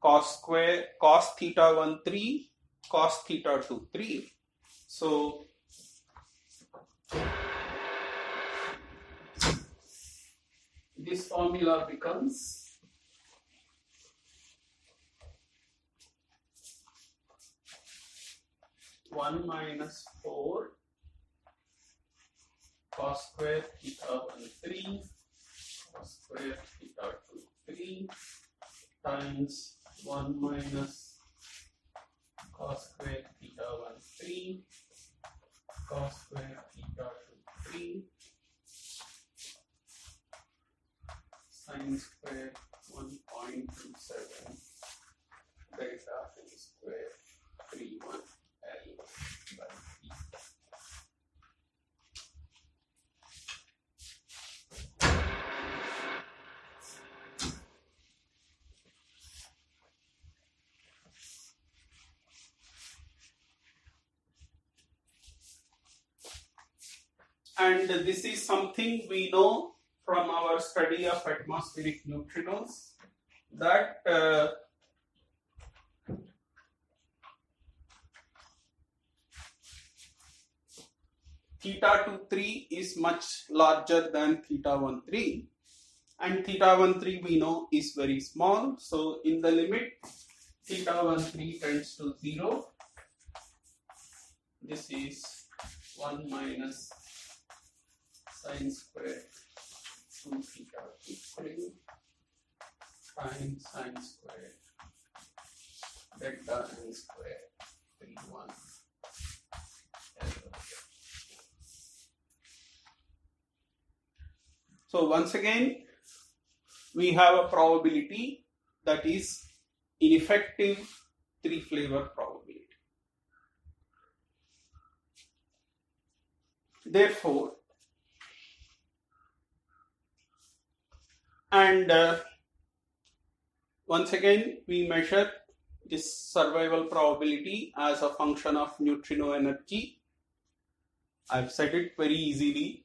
Speaker 1: cos square, cos theta 1 3, cos theta 2 3. So this formula becomes 1 minus 4 cos square theta 1 3 cos square theta 2 3 times 1 minus cos square theta 1 3 cos square theta 2 3 sin square 1.27 delta n square 31 L by E. And this is something we know from our study of atmospheric neutrinos, that theta 2 3 is much larger than theta 1 3, and theta 1 3 we know is very small. So in the limit theta 1 3 tends to 0, this is 1 minus sin square 2 theta 2 3 times sin square delta n square 31 L. So once again we have a probability that is ineffective three-flavor probability. Therefore, and once again we measure this survival probability as a function of neutrino energy. I've said it very easily.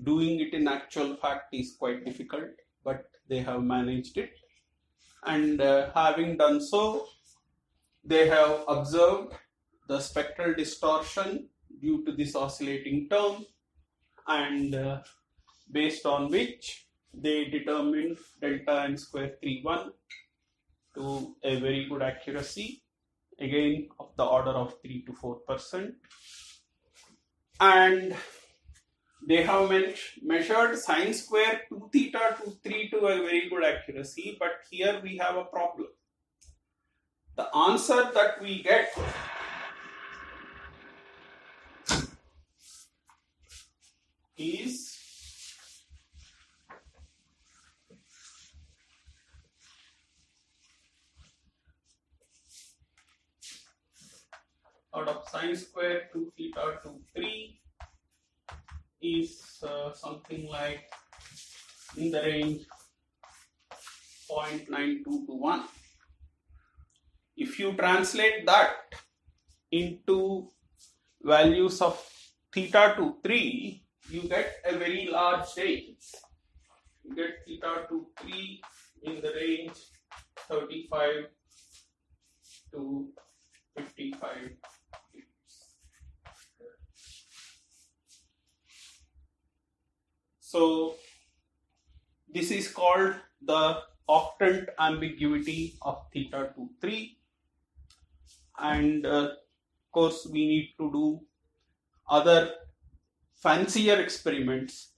Speaker 1: Doing it in actual fact is quite difficult, but they have managed it. And having done so, they have observed the spectral distortion due to this oscillating term, and based on which they determined delta n square 31 to a very good accuracy, again of the order of 3 to 4%. And they have measured sin square 2 theta 2 3 to a very good accuracy, but here we have a problem. The answer that we get is out of sin square 2 theta 2 3 is something like in the range 0.92 to 1. If you translate that into values of theta 2 3, you get a very large range. You get theta 2 3 in the range 35 to 55. So this is called the octant ambiguity of theta 2 3, and of course we need to do other fancier experiments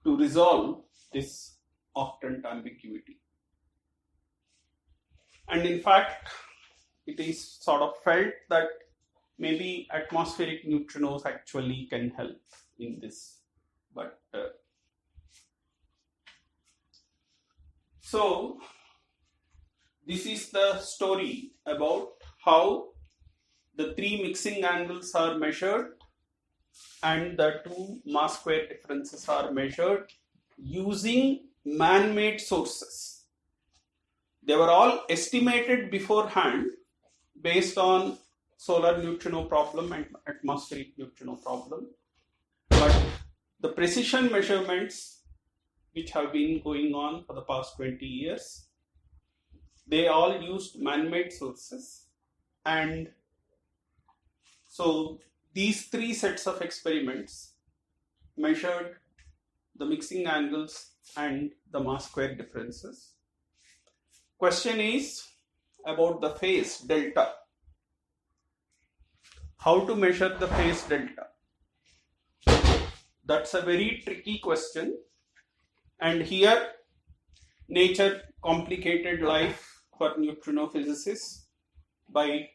Speaker 1: to resolve this octant ambiguity. And in fact, it is sort of felt that maybe atmospheric neutrinos actually can help in this, but so this is the story about how the three mixing angles are measured and the two mass square differences are measured using man-made sources. They were all estimated beforehand based on solar neutrino problem and atmospheric neutrino problem, but the precision measurements which have been going on for the past 20 years. They all used man-made sources, and so these three sets of experiments measured the mixing angles and the mass square differences. Question is about the phase delta. How to measure the phase delta? That's a very tricky question, and here nature complicated life for neutrino physicists by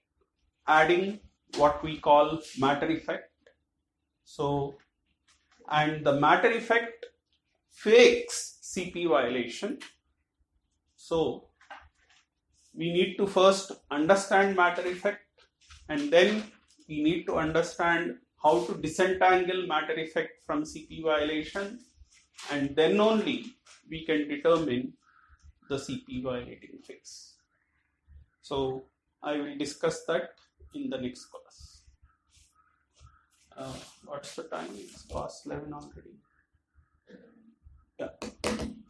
Speaker 1: adding what we call matter effect. So, and the matter effect fakes CP violation. So, we need to first understand matter effect, and then we need to understand how to disentangle matter effect from CP violation, and then only we can determine the CP violating phase. So I will discuss that in the next class. What's the time? It's past 11 already. Yeah.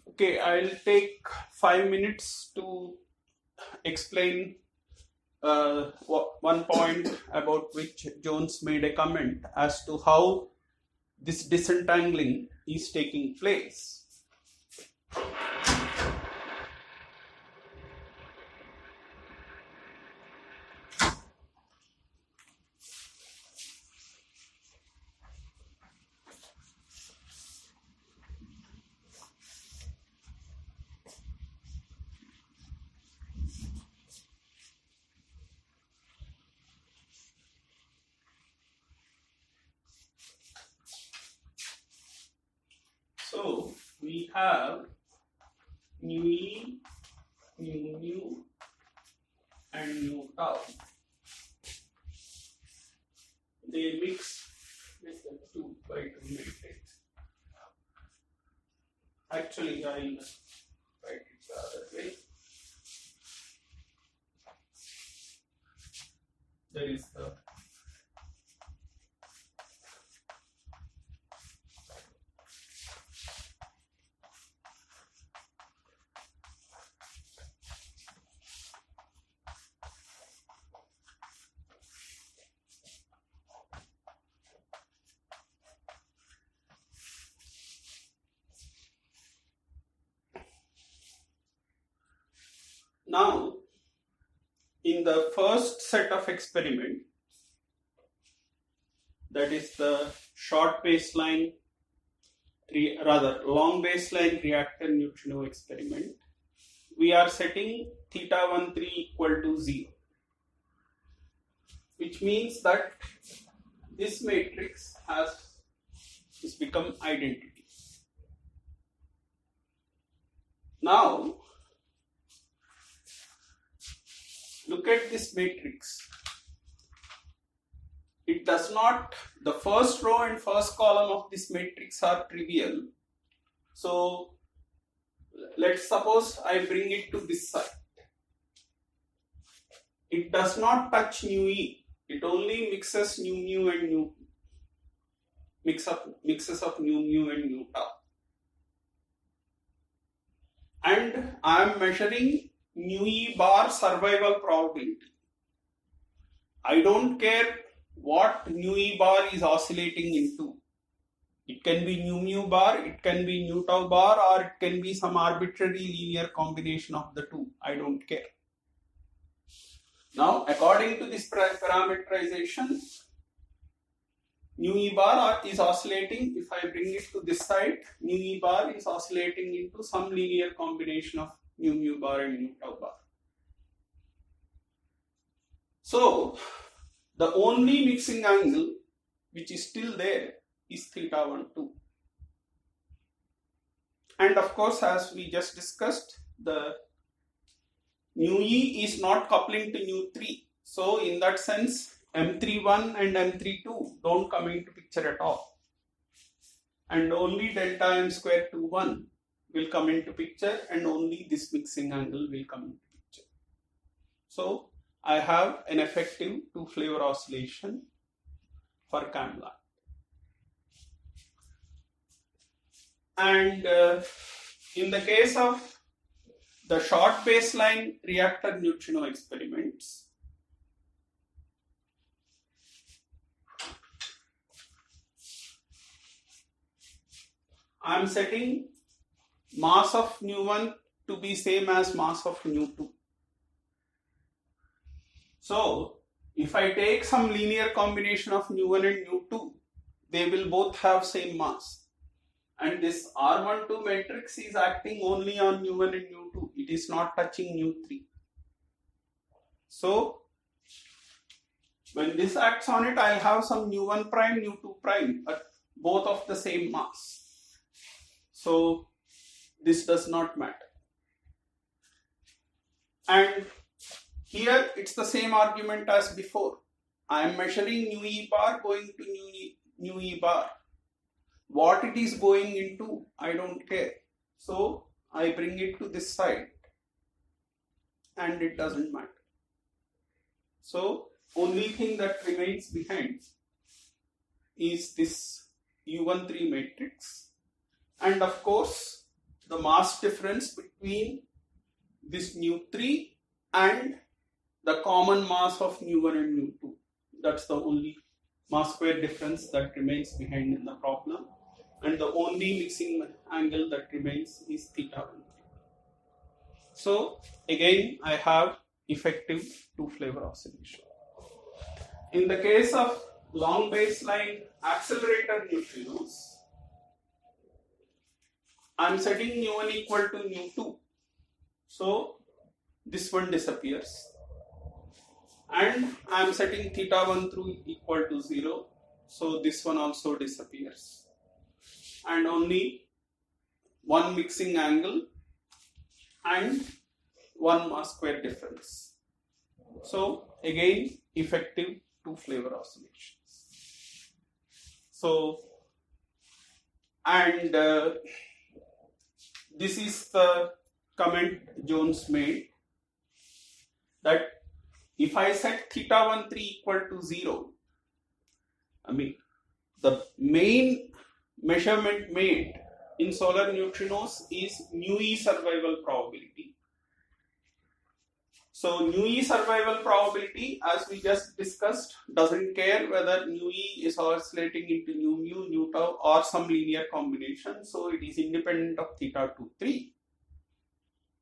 Speaker 1: Okay, I'll take 5 minutes to explain one point about which Jones made a comment as to how this disentangling is taking place. So we have nu e, nu mu, and nu tau. They mix with the 2 by 2 matrix. Actually, I'll write it the other way. There is the now, in the first set of experiment, that is the short baseline, long baseline reactor neutrino experiment, we are setting θ13 equal to 0, which means that this matrix has become identity. Now, look at this matrix. It does not, the first row and first column of this matrix are trivial. So let's suppose I bring it to this side. It does not touch nu e. It only mixes nu mu and nu mixes of nu mu and nu tau. And I am measuring nu e bar survival probability. I don't care what nu e bar is oscillating into. It can be nu mu bar, it can be nu tau bar, or it can be some arbitrary linear combination of the two. I don't care. Now, according to this parameterization, nu e bar is oscillating. If I bring it to this side, nu e bar is oscillating into some linear combination of nu mu bar and nu tau bar. So, the only mixing angle which is still there is θ12. And of course, as we just discussed, the nu e is not coupling to nu 3. So, in that sense, M31 and M32 don't come into picture at all. And only delta m square 21 will come into picture, and only this mixing angle will come into picture. So, I have an effective two-flavor oscillation for Camlan. And in the case of the short baseline reactor neutrino experiments, I am setting mass of nu1 to be same as mass of nu2. So if I take some linear combination of nu1 and nu2, they will both have same mass. And this R12 matrix is acting only on nu1 and nu2. It is not touching nu3. So when this acts on it, I'll have some nu1 prime, nu2 prime, but both of the same mass. So this does not matter. And here it's the same argument as before. I am measuring nu e bar going to nu e bar. What it is going into, I don't care. So I bring it to this side and it doesn't matter. So only thing that remains behind is this U13 matrix, and of course the mass difference between this nu3 and the common mass of nu1 and nu2. That's the only mass square difference that remains behind in the problem, and the only mixing angle that remains is theta 1. So again I have effective two-flavor oscillation. In the case of long baseline accelerator neutrinos, I am setting nu1 equal to nu2. So this one disappears. And I am setting theta 1 through equal to 0. So this one also disappears. And only one mixing angle and one mass square difference. So again effective two-flavor oscillations. So, and this is the comment Jones made, that if I set theta 13 equal to 0, I mean the main measurement made in solar neutrinos is nu e survival probability. So nu e survival probability, as we just discussed, doesn't care whether nu e is oscillating into nu mu, nu tau or some linear combination. So it is independent of theta 23.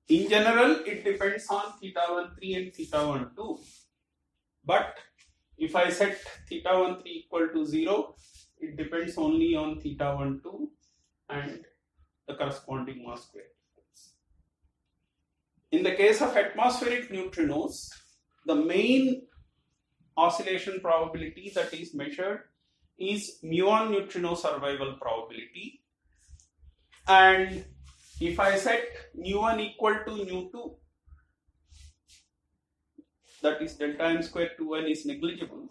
Speaker 1: In general, it depends on theta 13 and theta 12. But if I set theta 13 equal to 0, it depends only on theta 12 and the corresponding mass square. In the case of atmospheric neutrinos, the main oscillation probability that is measured is muon neutrino survival probability. And if I set nu1 equal to nu2, that is delta m square 2n is negligible,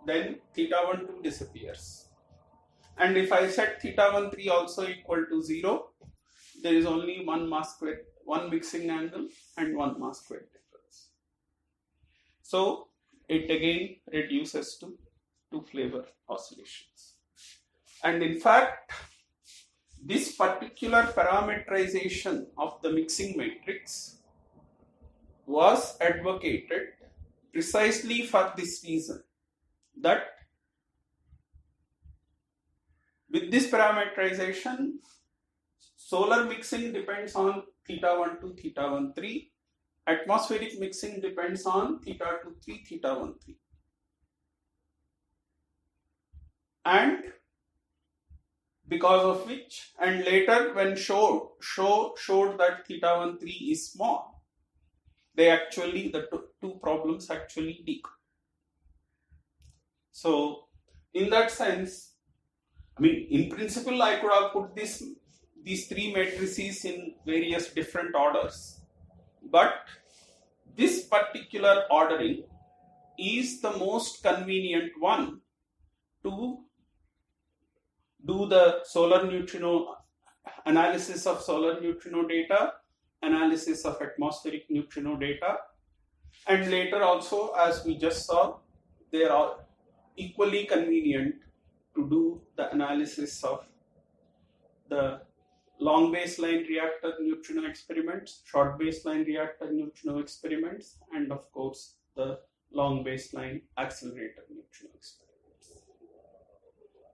Speaker 1: then theta 12 disappears. And if I set theta 13 also equal to 0, there is only one mass square, one mixing angle and one mass square difference. So it again reduces to two-flavor oscillations. And in fact, this particular parameterization of the mixing matrix was advocated precisely for this reason, that with this parameterization, solar mixing depends on theta 12, theta 13. Atmospheric mixing depends on theta 23, theta 13. And because of which, and later when showed that theta 13 is small, they actually, the two problems actually decay. So in that sense, I mean, in principle, I could have put these three matrices in various different orders, but this particular ordering is the most convenient one to do the solar neutrino analysis of solar neutrino data, analysis of atmospheric neutrino data, and later also, as we just saw, they are equally convenient to do the analysis of the long baseline reactor neutrino experiments, short baseline reactor neutrino experiments, and of course the long baseline accelerator neutrino experiments.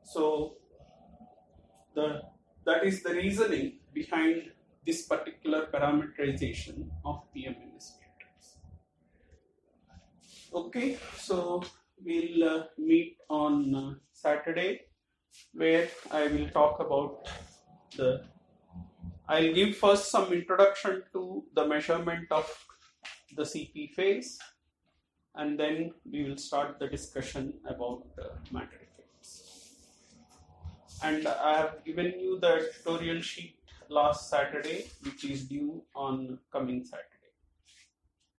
Speaker 1: So that is the reasoning behind this particular parameterization of PMMS matrix. Okay, so we'll meet on Saturday, where I will talk about I'll give first some introduction to the measurement of the CP phase, and then we will start the discussion about matter effects. And I have given you the tutorial sheet last Saturday, which is due on coming Saturday.